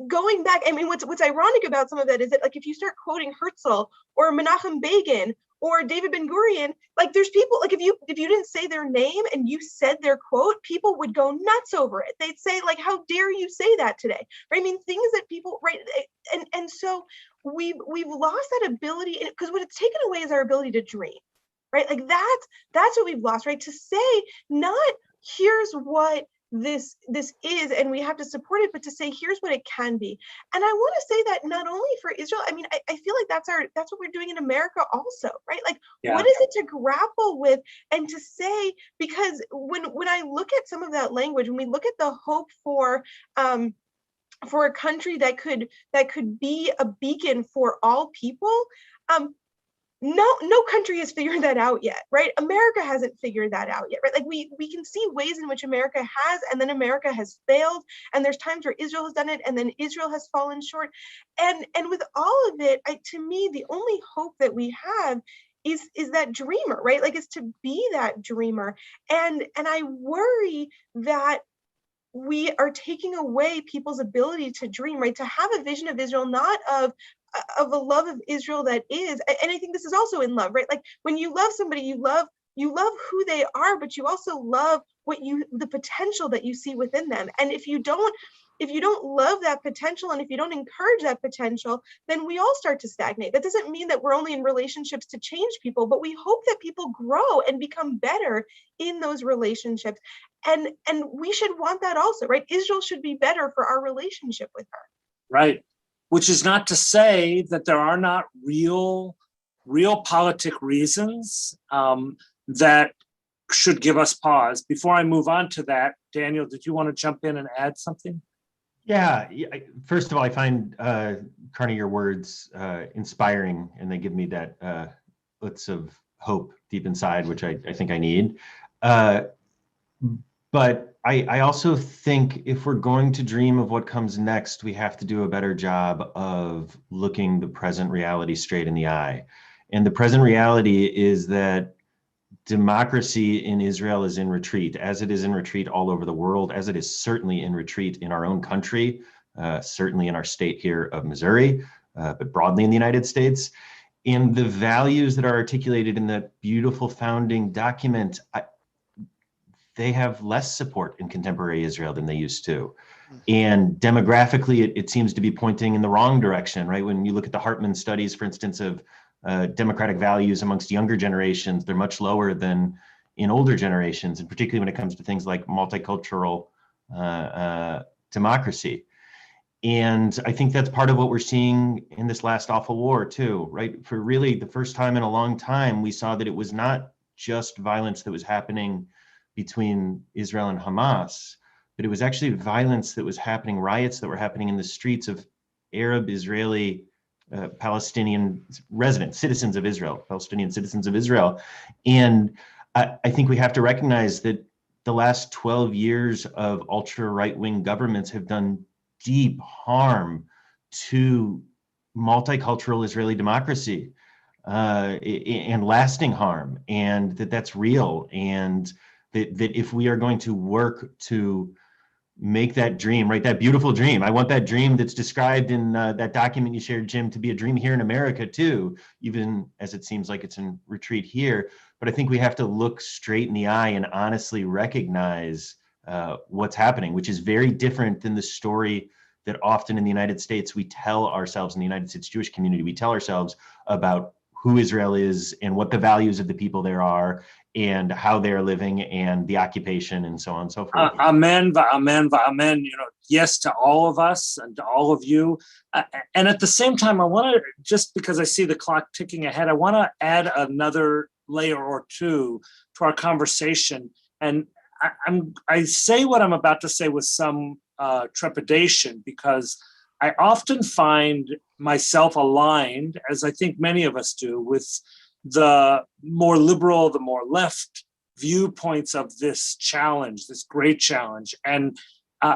S1: going back, I mean, what's ironic about some of that is that, like, if you start quoting Herzl or Menachem Begin or David Ben Gurion, like, there's people, like, if you didn't say their name and you said their quote, people would go nuts over it. They'd say, like, how dare you say that today, right? I mean, things that people, right, and so we've lost that ability, because what it's taken away is our ability to dream, right? Like, that's what we've lost, right? To say, not here's what this is and we have to support it, but to say here's what it can be. And I want to say that not only for Israel, I mean, I feel like that's what we're doing in America also, right? Like, what is it to grapple with and to say, because when I look at some of that language, when we look at the hope for a country that could be a beacon for all people, no country has figured that out yet, right? America hasn't figured that out yet, right? Like, we can see ways in which America has, and then America has failed, and there's times where Israel has done it, and then Israel has fallen short. And with all of it, to me, the only hope that we have is that dreamer, right? Like, is to be that dreamer. And I worry that we are taking away people's ability to dream, right? To have a vision of Israel, not of a love of Israel that is, and I think this is also in love, right? Like, when you love somebody, you love who they are, but you also love the potential that you see within them. And if you don't love that potential, and if you don't encourage that potential, then we all start to stagnate. That doesn't mean that we're only in relationships to change people, but we hope that people grow and become better in those relationships. And we should want that also, right? Israel should be better for our relationship with her.
S2: Right. Which is not to say that there are not real politic reasons that should give us pause. Before I move on to that, Daniel, did you want to jump in and add something?
S3: Yeah. First of all, I find, Carney, your words inspiring, and they give me that bits of hope deep inside, which I think I need. But I also think if we're going to dream of what comes next, we have to do a better job of looking the present reality straight in the eye. And the present reality is that democracy in Israel is in retreat, as it is in retreat all over the world, as it is certainly in retreat in our own country, certainly in our state here of Missouri, but broadly in the United States. And the values that are articulated in that beautiful founding document, they have less support in contemporary Israel than they used to. And demographically, it seems to be pointing in the wrong direction, right? When you look at the Hartman studies, for instance, of democratic values amongst younger generations, they're much lower than in older generations, and particularly when it comes to things like multicultural democracy. And I think that's part of what we're seeing in this last awful war too, right? For really the first time in a long time, we saw that it was not just violence that was happening between Israel and Hamas, but it was actually violence that was happening, riots that were happening in the streets of Arab, Israeli, Palestinian residents, citizens of Israel, Palestinian citizens of Israel. And I think we have to recognize that the last 12 years of ultra right-wing governments have done deep harm to multicultural Israeli democracy, and lasting harm, and that's real. And that if we are going to work to make that dream, right, that beautiful dream, I want that dream that's described in that document you shared, Jim, to be a dream here in America too, even as it seems like it's in retreat here. But I think we have to look straight in the eye and honestly recognize what's happening, which is very different than the story that often in the United States we tell ourselves, in the United States Jewish community, we tell ourselves about who Israel is and what the values of the people there are and how they're living and the occupation and so on and so forth.
S2: Amen, amen, amen. Yes to all of us and to all of you. And at the same time, I want to, just because I see the clock ticking ahead, I want to add another layer or two to our conversation. And I say what I'm about to say with some trepidation, because I often find myself aligned, as I think many of us do, with the more liberal, the more left viewpoints of this challenge, this great challenge. And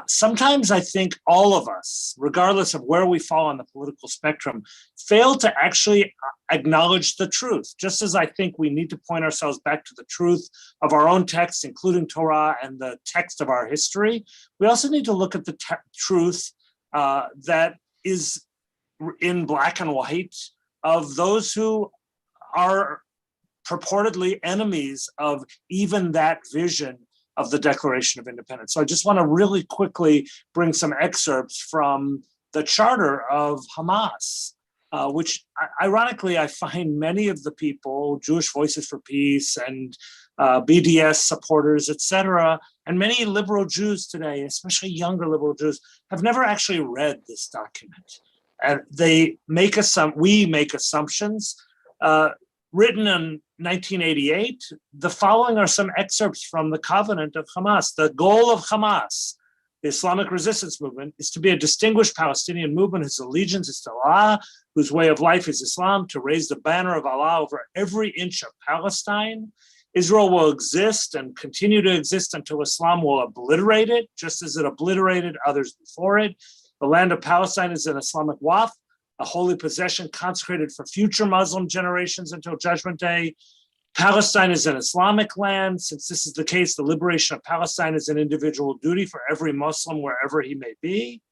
S2: sometimes I think all of us, regardless of where we fall on the political spectrum, fail to actually acknowledge the truth. Just as I think we need to point ourselves back to the truth of our own text, including Torah and the text of our history, we also need to look at the truth that is in black and white of those who are purportedly enemies of even that vision of the Declaration of Independence. So I just want to really quickly bring some excerpts from the charter of Hamas, which ironically, I find many of the people, Jewish Voices for Peace and BDS supporters, etc., and many liberal Jews today, especially younger liberal Jews, have never actually read this document. And we make assumptions. Written in 1988, the following are some excerpts from the Covenant of Hamas. The goal of Hamas, the Islamic resistance movement, is to be a distinguished Palestinian movement whose allegiance is to Allah, whose way of life is Islam, to raise the banner of Allah over every inch of Palestine. Israel will exist and continue to exist until Islam will obliterate it, just as it obliterated others before it. The land of Palestine is an Islamic waqf, a holy possession consecrated for future Muslim generations until Judgment Day. Palestine is an Islamic land. Since this is the case, the liberation of Palestine is an individual duty for every Muslim wherever he may be.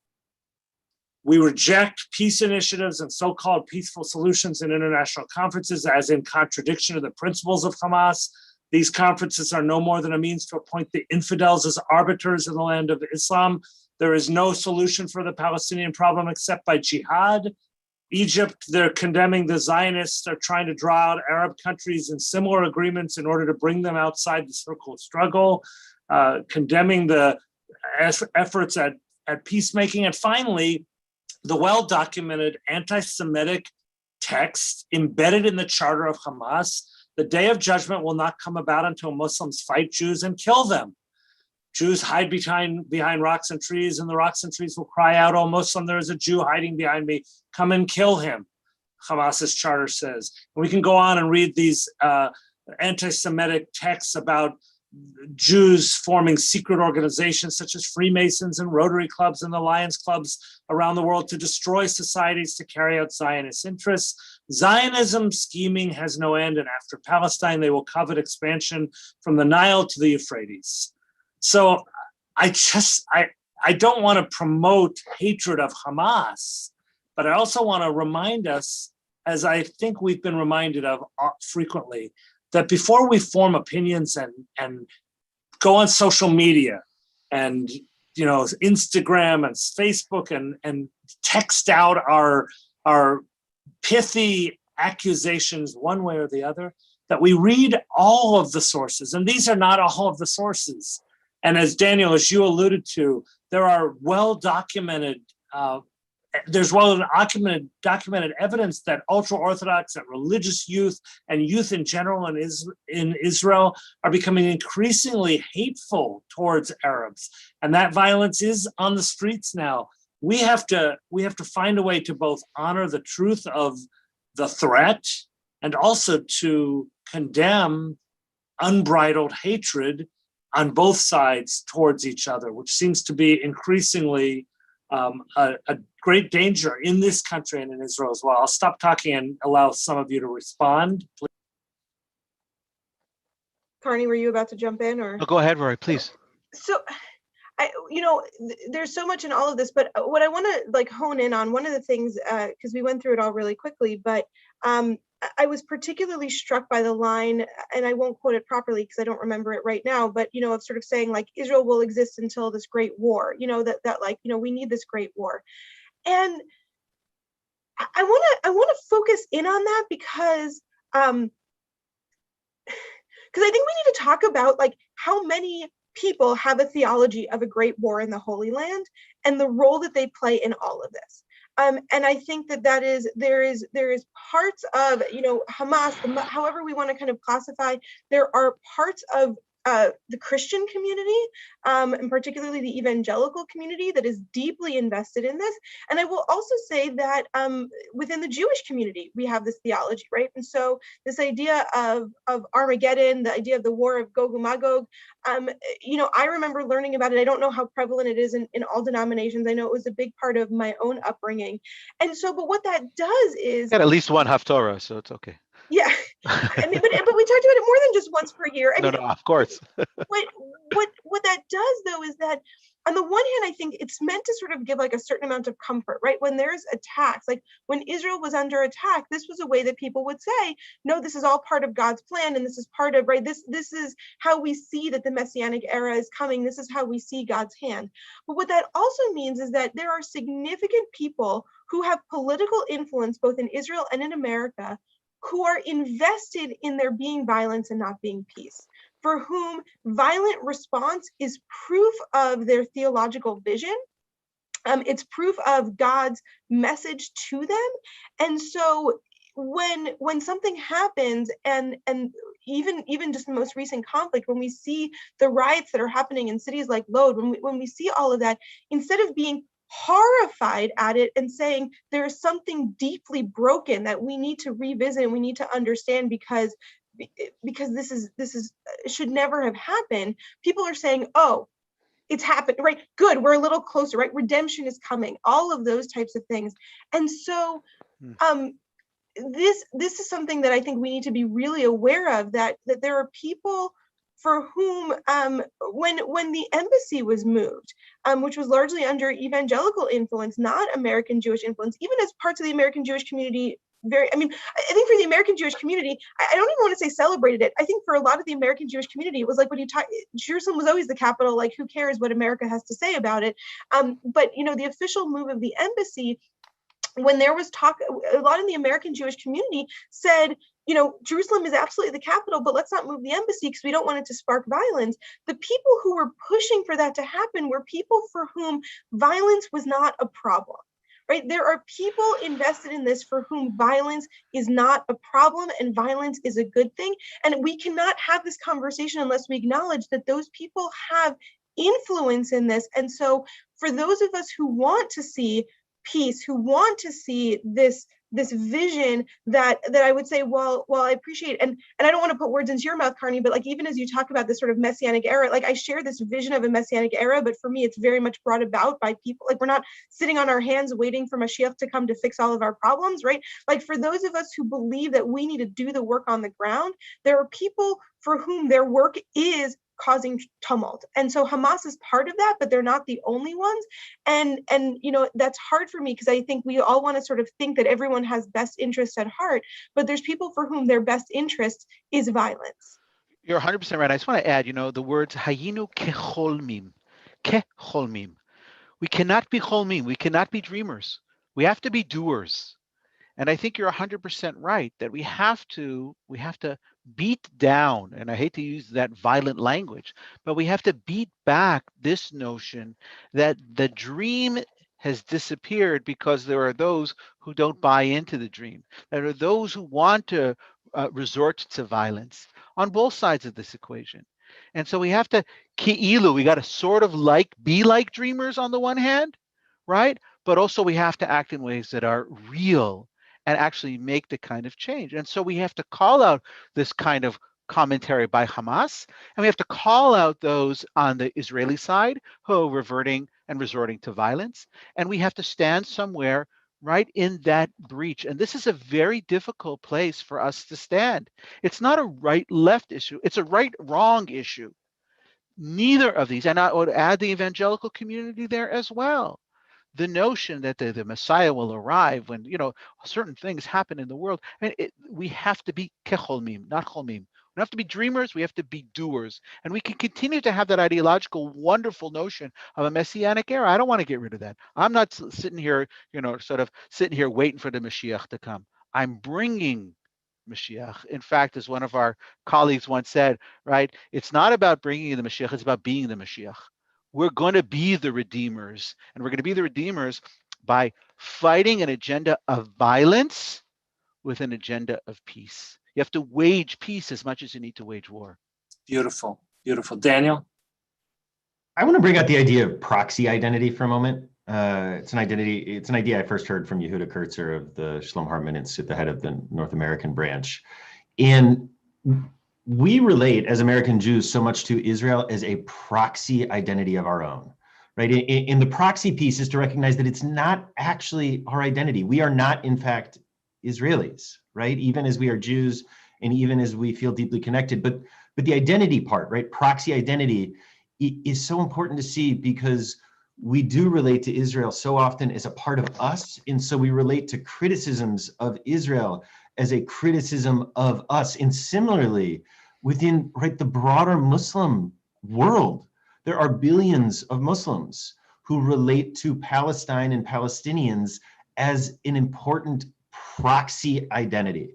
S2: We reject peace initiatives and so-called peaceful solutions in international conferences as in contradiction to the principles of Hamas. These conferences are no more than a means to appoint the infidels as arbiters in the land of Islam. There is no solution for the Palestinian problem except by jihad. Egypt, they're condemning the Zionists, are trying to draw out Arab countries in similar agreements in order to bring them outside the circle of struggle, condemning the efforts at peacemaking. And finally, the well-documented anti-Semitic text embedded in the charter of Hamas: the day of judgment will not come about until Muslims fight Jews and kill them. Jews hide behind rocks and trees, and the rocks and trees will cry out, "Oh, Muslim, there is a Jew hiding behind me. Come and kill him," Hamas's charter says. And we can go on and read these anti-Semitic texts about Jews forming secret organizations such as Freemasons and Rotary clubs and the Lions clubs around the world to destroy societies to carry out Zionist interests. Zionism scheming has no end, and after Palestine, they will covet expansion from the Nile to the Euphrates. So I don't want to promote hatred of Hamas, but I also want to remind us, as I think we've been reminded of frequently, that before we form opinions and go on social media and Instagram and Facebook and text out our pithy accusations one way or the other, that we read all of the sources. And these are not all of the sources. And as Daniel, as you alluded to, there are documented evidence that ultra-Orthodox and religious youth and youth in general in Israel are becoming increasingly hateful towards Arabs. And that violence is on the streets now. We have to find a way to both honor the truth of the threat and also to condemn unbridled hatred on both sides towards each other, which seems to be increasingly a great danger in this country and in Israel as well. I'll stop talking and allow some of you to respond, please.
S1: Carney, were you about to jump in, or?
S4: Oh, go ahead, Rory, please.
S1: So, there's so much in all of this, but what I want to hone in on, one of the things, because we went through it all really quickly, but I was particularly struck by the line, and I won't quote it properly because I don't remember it right now, but, of sort of saying Israel will exist until this great war, we need this great war. And I want to focus in on that because I think we need to talk about like how many people have a theology of a great war in the Holy Land and the role that they play in all of this. And I think that there is parts of, you know, Hamas, however we want to kind of classify, there are parts of the Christian community, and particularly the evangelical community, that is deeply invested in this. And I will also say that within the Jewish community, we have this theology, right? And so this idea of Armageddon, the idea of the war of Gog and Magog, you know, I remember learning about it. I don't know how prevalent it is in all denominations. I know it was a big part of my own upbringing. And so, but what that does is,
S4: Got at least one Haftorah, so it's okay.
S1: yeah, I mean, but we talked about it more than just once per year. I
S4: No,
S1: mean,
S4: no, of course.
S1: what that does though is that on the one hand, I think it's meant to sort of give like a certain amount of comfort, right? When there's attacks, like when Israel was under attack, this was a way that people would say, no, this is all part of God's plan, and this is part of, right, this is how we see that the Messianic era is coming. This is how we see God's hand. But what that also means is that there are significant people who have political influence both in Israel and in America who are invested in there being violence and not being peace, for whom violent response is proof of their theological vision. It's proof of God's message to them. And so when something happens, and even just the most recent conflict, when we see the riots that are happening in cities like Lod, when we see all of that, instead of being horrified at it and saying there is something deeply broken that we need to revisit and we need to understand because this is should never have happened, people are saying, oh, it's happened, right? Good, we're a little closer, right? Redemption is coming, all of those types of things. And so this is something that I think we need to be really aware of, that there are people for whom when the embassy was moved, which was largely under evangelical influence, not American Jewish influence, even as parts of the American Jewish community, I think for the American Jewish community, I don't even want to say celebrated it. I think for a lot of the American Jewish community, it was like when you talk, Jerusalem was always the capital, like who cares what America has to say about it? But you know, the official move of the embassy, when there was talk, a lot of the American Jewish community said, you know, Jerusalem is absolutely the capital, but let's not move the embassy because we don't want it to spark violence. The people who were pushing for that to happen were people for whom violence was not a problem, right? There are people invested in this for whom violence is not a problem and violence is a good thing. And we cannot have this conversation unless we acknowledge that those people have influence in this. And so for those of us who want to see peace, who want to see this vision that I would say, well, I appreciate, and I don't want to put words into your mouth, Carney, but like even as you talk about this sort of Messianic era, like I share this vision of a Messianic era, but for me, it's very much brought about by people. Like we're not sitting on our hands waiting for Mashiach to come to fix all of our problems, right? Like for those of us who believe that we need to do the work on the ground, there are people for whom their work is causing tumult. And so Hamas is part of that, but they're not the only ones. And you know, that's hard for me because I think we all want to sort of think that everyone has best interests at heart, but there's people for whom their best interest is violence.
S4: You're 100% right. I just want to add, you know, the words hayinu kecholmim, kecholmim. We cannot be cholmim. We cannot be dreamers. We have to be doers. And I think you're 100% right that we have to beat down, and I hate to use that violent language, but we have to beat back this notion that the dream has disappeared because there are those who don't buy into the dream. There are those who want to resort to violence on both sides of this equation. And so we have to ki'ilu, we got to sort of be like dreamers on the one hand, right? But also we have to act in ways that are real and actually make the kind of change. And so we have to call out this kind of commentary by Hamas, and we have to call out those on the Israeli side who are reverting and resorting to violence. And we have to stand somewhere right in that breach. And this is a very difficult place for us to stand. It's not a right-left issue. It's a right-wrong issue. Neither of these, and I would add the evangelical community there as well. The notion that the Messiah will arrive when, you know, certain things happen in the world. And we have to be kecholmim, not cholmim. We don't have to be dreamers, we have to be doers. And we can continue to have that ideological, wonderful notion of a messianic era. I don't want to get rid of that. I'm not sitting here, sort of sitting here waiting for the Mashiach to come. I'm bringing Mashiach. In fact, as one of our colleagues once said, right, it's not about bringing the Mashiach, it's about being the Mashiach. We're going to be the redeemers, and we're going to be the redeemers by fighting an agenda of violence with an agenda of peace. You have to wage peace as much as you need to wage war.
S2: Beautiful, beautiful. Daniel?
S3: I want to bring out the idea of proxy identity for a moment. It's an idea I first heard from Yehuda Kurtzer of the Shalom Hartman Institute, the head of the North American branch. And we relate as American Jews so much to Israel as a proxy identity of our own, right? In the proxy piece is to recognize that it's not actually our identity. We are not, in fact, Israelis, right? Even as we are Jews and even as we feel deeply connected. But the identity part, right? Proxy identity is so important to see because we do relate to Israel so often as a part of us. And so we relate to criticisms of Israel as a criticism of us. And similarly, within the broader Muslim world, there are billions of Muslims who relate to Palestine and Palestinians as an important proxy identity.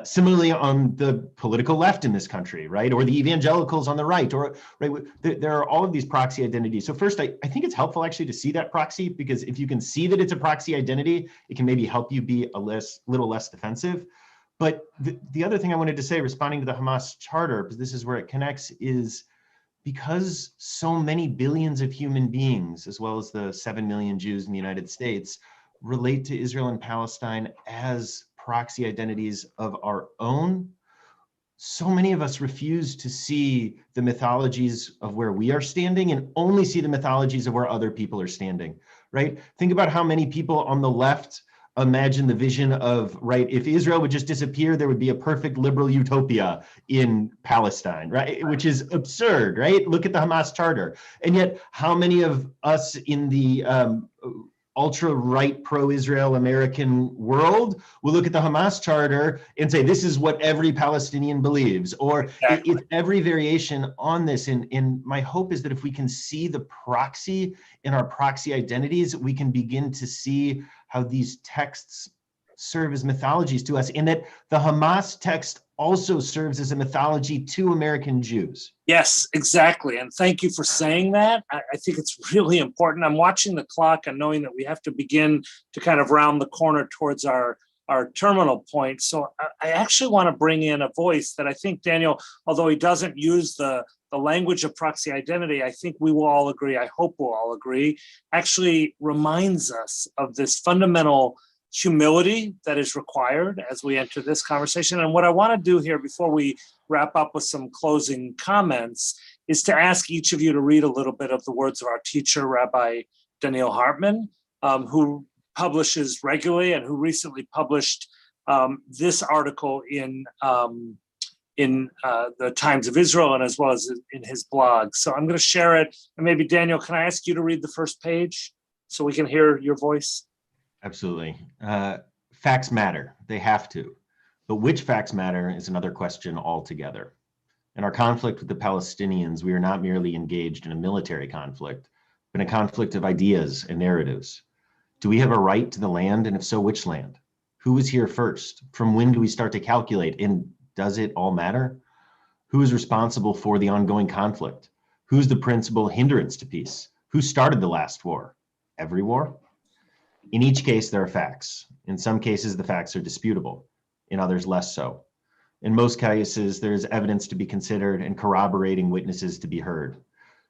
S3: Similarly, on the political left in this country, right, or the evangelicals on the right, or right, there are all of these proxy identities. So first, I think it's helpful actually to see that proxy, because if you can see that it's a proxy identity, it can maybe help you be a little less defensive. But the other thing I wanted to say, responding to the Hamas charter, because this is where it connects, is because so many billions of human beings, as well as the 7 million Jews in the United States, relate to Israel and Palestine as proxy identities of our own, so many of us refuse to see the mythologies of where we are standing and only see the mythologies of where other people are standing, right? Think about how many people on the left imagine the vision of, right, if Israel would just disappear, there would be a perfect liberal utopia in Palestine, right? Which is absurd, right? Look at the Hamas charter. And yet, how many of us in the ultra-right pro-Israel American world will look at the Hamas charter and say, this is what every Palestinian believes, or
S2: Exactly.
S3: it's every variation on this. And my hope is that if we can see the proxy in our proxy identities, we can begin to see how these texts serve as mythologies to us, and that the Hamas text also serves as a mythology to American Jews.
S2: Yes, exactly. And thank you for saying that. I think it's really important. I'm watching the clock and knowing that we have to begin to kind of round the corner towards our terminal point. So I actually want to bring in a voice that I think Daniel, although he doesn't use the language of proxy identity, I think we will all agree, I hope we'll all agree, actually reminds us of this fundamental humility that is required as we enter this conversation. And what I want to do here before we wrap up with some closing comments is to ask each of you to read a little bit of the words of our teacher, Rabbi Daniel Hartman, who publishes regularly and who recently published this article in the Times of Israel and as well as in his blog. So I'm going to share it. And maybe Daniel, can I ask you to read the first page so we can hear your voice?
S3: Absolutely. Facts matter. They have to. But which facts matter is another question altogether. In our conflict with the Palestinians, we are not merely engaged in a military conflict, but a conflict of ideas and narratives. Do we have a right to the land? And if so, which land? Who was here first? From when do we start to calculate? And does it all matter? Who is responsible for the ongoing conflict? Who's the principal hindrance to peace? Who started the last war? Every war? In each case, there are facts. In some cases, the facts are disputable. In others, less so. In most cases, there is evidence to be considered and corroborating witnesses to be heard.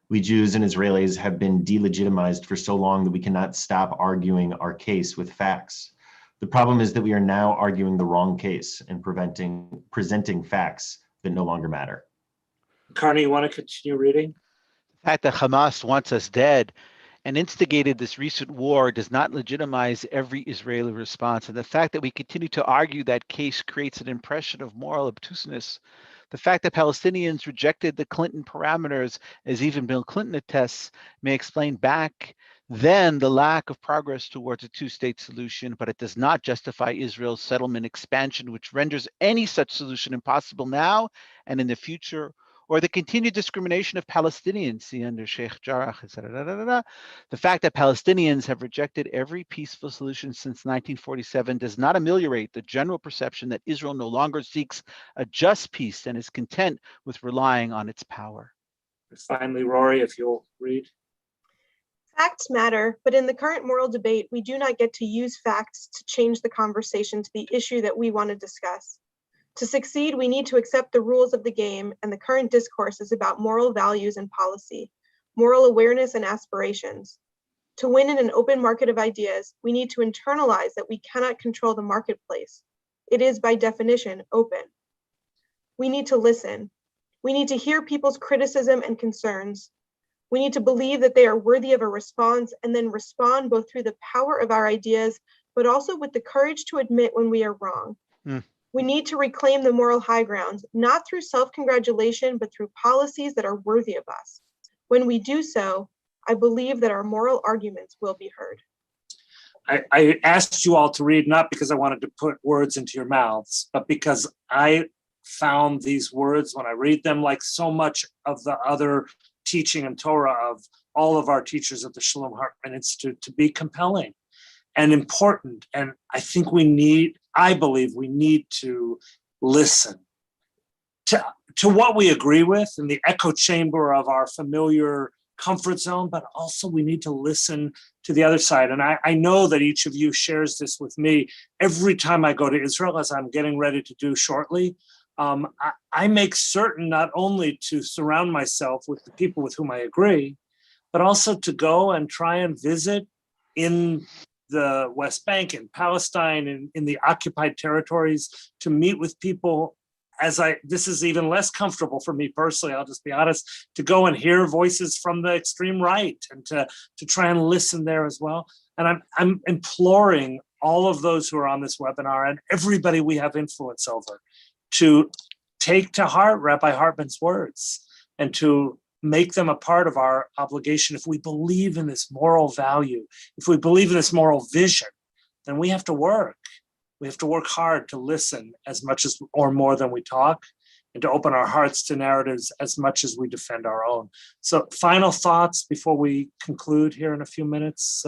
S3: We Jews and Israelis have been delegitimized for so long that we cannot stop arguing our case with facts. The problem is that we are now arguing the wrong case and presenting facts that no longer matter.
S2: Carney, you want to continue reading?
S4: The fact that Hamas wants us dead and instigated this recent war does not legitimize every Israeli response. And the fact that we continue to argue that case creates an impression of moral obtuseness. The fact that Palestinians rejected the Clinton parameters, as even Bill Clinton attests, may explain back then the lack of progress towards a two-state solution, but it does not justify Israel's settlement expansion, which renders any such solution impossible now and in the future, or the continued discrimination of Palestinians. See under Sheikh Jarrah, the fact that Palestinians have rejected every peaceful solution since 1947 does not ameliorate the general perception that Israel no longer seeks a just peace and is content with relying on its power.
S2: Finally, Rory, if you'll read.
S1: Facts matter, but in the current moral debate, we do not get to use facts to change the conversation to the issue that we want to discuss. To succeed, we need to accept the rules of the game, and the current discourse is about moral values and policy, moral awareness and aspirations. To win in an open market of ideas, we need to internalize that we cannot control the marketplace. It is, by definition, open. We need to listen. We need to hear people's criticism and concerns. We need to believe that they are worthy of a response and then respond both through the power of our ideas, but also with the courage to admit when we are wrong. We need to reclaim the moral high ground, not through self-congratulation, but through policies that are worthy of us. When we do so, I believe that our moral arguments will be heard.
S2: I asked you all to read, not because I wanted to put words into your mouths, but because I found these words when I read them, like so much of the other teaching and Torah of all of our teachers at the Shalom Hartman Institute, to be compelling and important. And I believe we need to listen to what we agree with in the echo chamber of our familiar comfort zone, but also we need to listen to the other side. And I know that each of you shares this with me every time I go to Israel, as I'm getting ready to do shortly. I make certain not only to surround myself with the people with whom I agree, but also to go and try and visit in the West Bank, in Palestine, in the occupied territories, to meet with people. This is even less comfortable for me personally, I'll just be honest, to go and hear voices from the extreme right and to try and listen there as well. And I'm imploring all of those who are on this webinar and everybody we have influence over to take to heart Rabbi Hartman's words and to make them a part of our obligation. If we believe in this moral value, if we believe in this moral vision, then we have to work. We have to work hard to listen as much as or more than we talk, and to open our hearts to narratives as much as we defend our own. So final thoughts before we conclude here in a few minutes.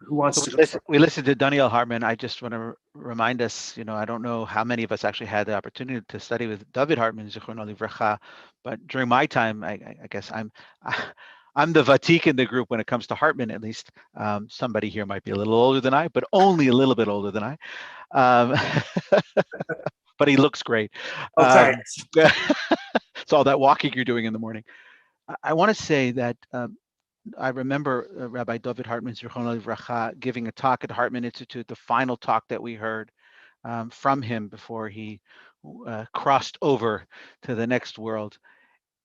S2: Who wants to go?
S4: We listened to Daniel Hartman. I just want to remind us, I don't know how many of us actually had the opportunity to study with David Hartman, Zichrono Livracha, but during my time, I guess I'm the Vatik in the group when it comes to Hartman, at least. Somebody here might be a little older than I, but only a little bit older than I. But he looks great.
S2: Okay.
S4: It's all that walking you're doing in the morning. I want to say that I remember Rabbi David Hartman, Zichrono Livracha, giving a talk at Hartman Institute, the final talk that we heard from him before he crossed over to the next world.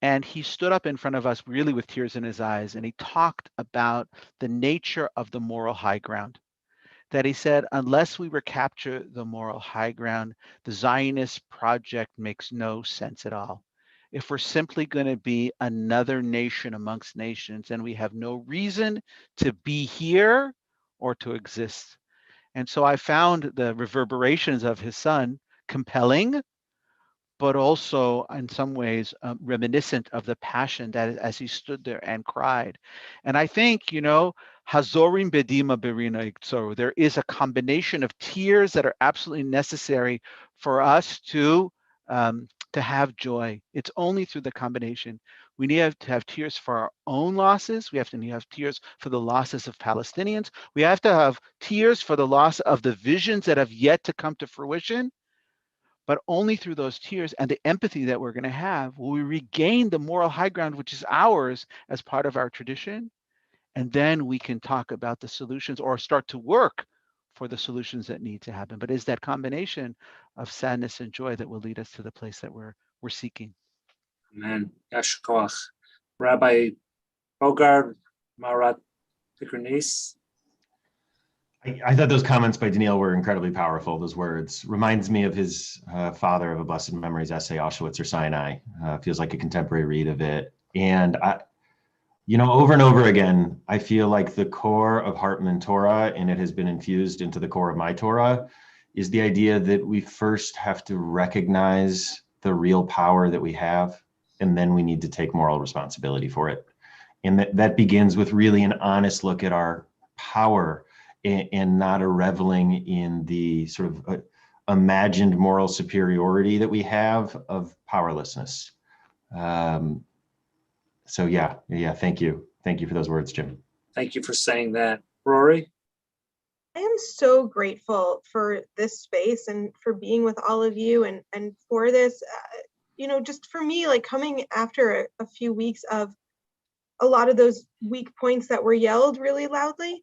S4: And he stood up in front of us really with tears in his eyes, and he talked about the nature of the moral high ground. That he said, unless we recapture the moral high ground, the Zionist project makes no sense at all. If we're simply going to be another nation amongst nations, and we have no reason to be here or to exist. And so I found the reverberations of his son compelling, but also in some ways reminiscent of the passion that as he stood there and cried. And I think, Hazorim bedima berina iktsoro, there is a combination of tears that are absolutely necessary for us to have joy. It's only through the combination. We need to have tears for our own losses. We have to have tears for the losses of Palestinians. We have to have tears for the loss of the visions that have yet to come to fruition. But only through those tears and the empathy that we're going to have will we regain the moral high ground, which is ours as part of our tradition. And then we can talk about the solutions or start to work for the solutions that need to happen. But it's that combination of sadness and joy that will lead us to the place that we're seeking.
S2: Amen. Yasher koach. Rabbi Bogard Marat Pikernes.
S3: I thought those comments by Daniel were incredibly powerful. Those words reminds me of his father of a blessed memory's essay, Auschwitz or Sinai. Feels like a contemporary read of it. And You know, over and over again, I feel like the core of Hartman Torah, and it has been infused into the core of my Torah, is the idea that we first have to recognize the real power that we have, and then we need to take moral responsibility for it. And that begins with really an honest look at our power, and not a reveling in the sort of imagined moral superiority that we have of powerlessness. So yeah, thank you. Thank you for those words, Jim.
S2: Thank you for saying that. Rory?
S1: I am so grateful for this space and for being with all of you, and for this, just for me, like coming after a few weeks of a lot of those weak points that were yelled really loudly.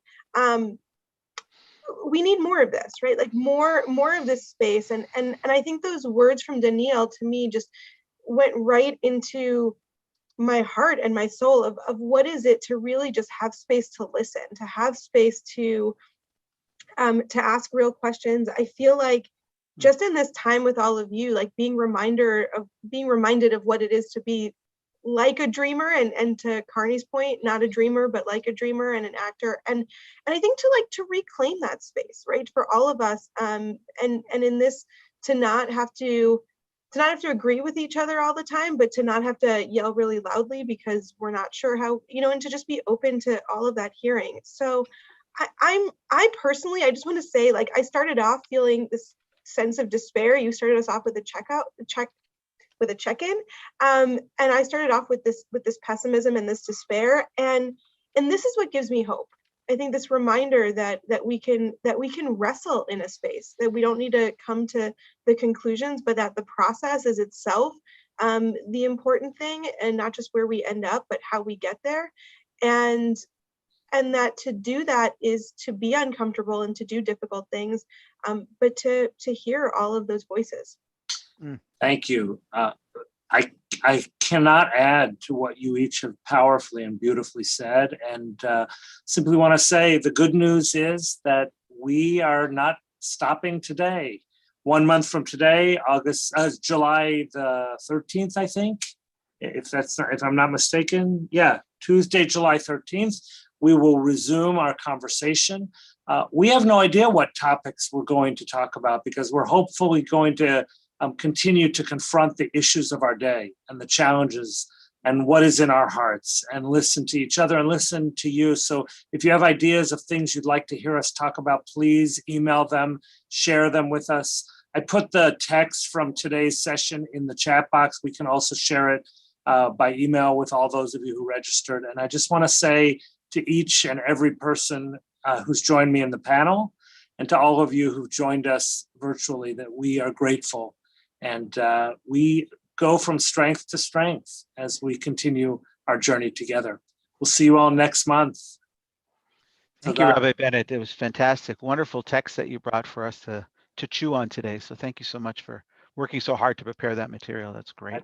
S1: We need more of this, right? Like more of this space. And I think those words from Danielle to me just went right into my heart and my soul of what is it to really just have space to listen, to have space to ask real questions. I feel like just in this time with all of you, like being reminded of what it is to be like a dreamer, and to Carney's point, not a dreamer, but like a dreamer and an actor. And I think to reclaim that space, right? For all of us, and in this, to not have to agree with each other all the time, but to not have to yell really loudly because we're not sure how, and to just be open to all of that hearing. So I personally, I just want to say, like, I started off feeling this sense of despair. You started us off with a check-in. And I started off with this pessimism and this despair. And this is what gives me hope. I think this reminder that we can wrestle in a space, that we don't need to come to the conclusions, but that the process is itself the important thing, and not just where we end up, but how we get there. And that to do that is to be uncomfortable and to do difficult things, but to hear all of those voices.
S2: Thank you. I cannot add to what you each have powerfully and beautifully said, and simply want to say the good news is that we are not stopping today. 1 month from today, July the 13th, I think, if I'm not mistaken. Yeah, Tuesday, July 13th, we will resume our conversation. We have no idea what topics we're going to talk about, because we're hopefully going to continue to confront the issues of our day and the challenges and what is in our hearts, and listen to each other and listen to you. So if you have ideas of things you'd like to hear us talk about, please email them, share them with us. I put the text from today's session in the chat box. We can also share it by email with all those of you who registered. And I just want to say to each and every person who's joined me in the panel, and to all of you who've joined us virtually, that we are grateful. And we go from strength to strength as we continue our journey together. We'll see you all next month.
S4: Thank you, Rabbi Bennett. It was fantastic. Wonderful text that you brought for us to chew on today. So thank you so much for working so hard to prepare that material. That's great.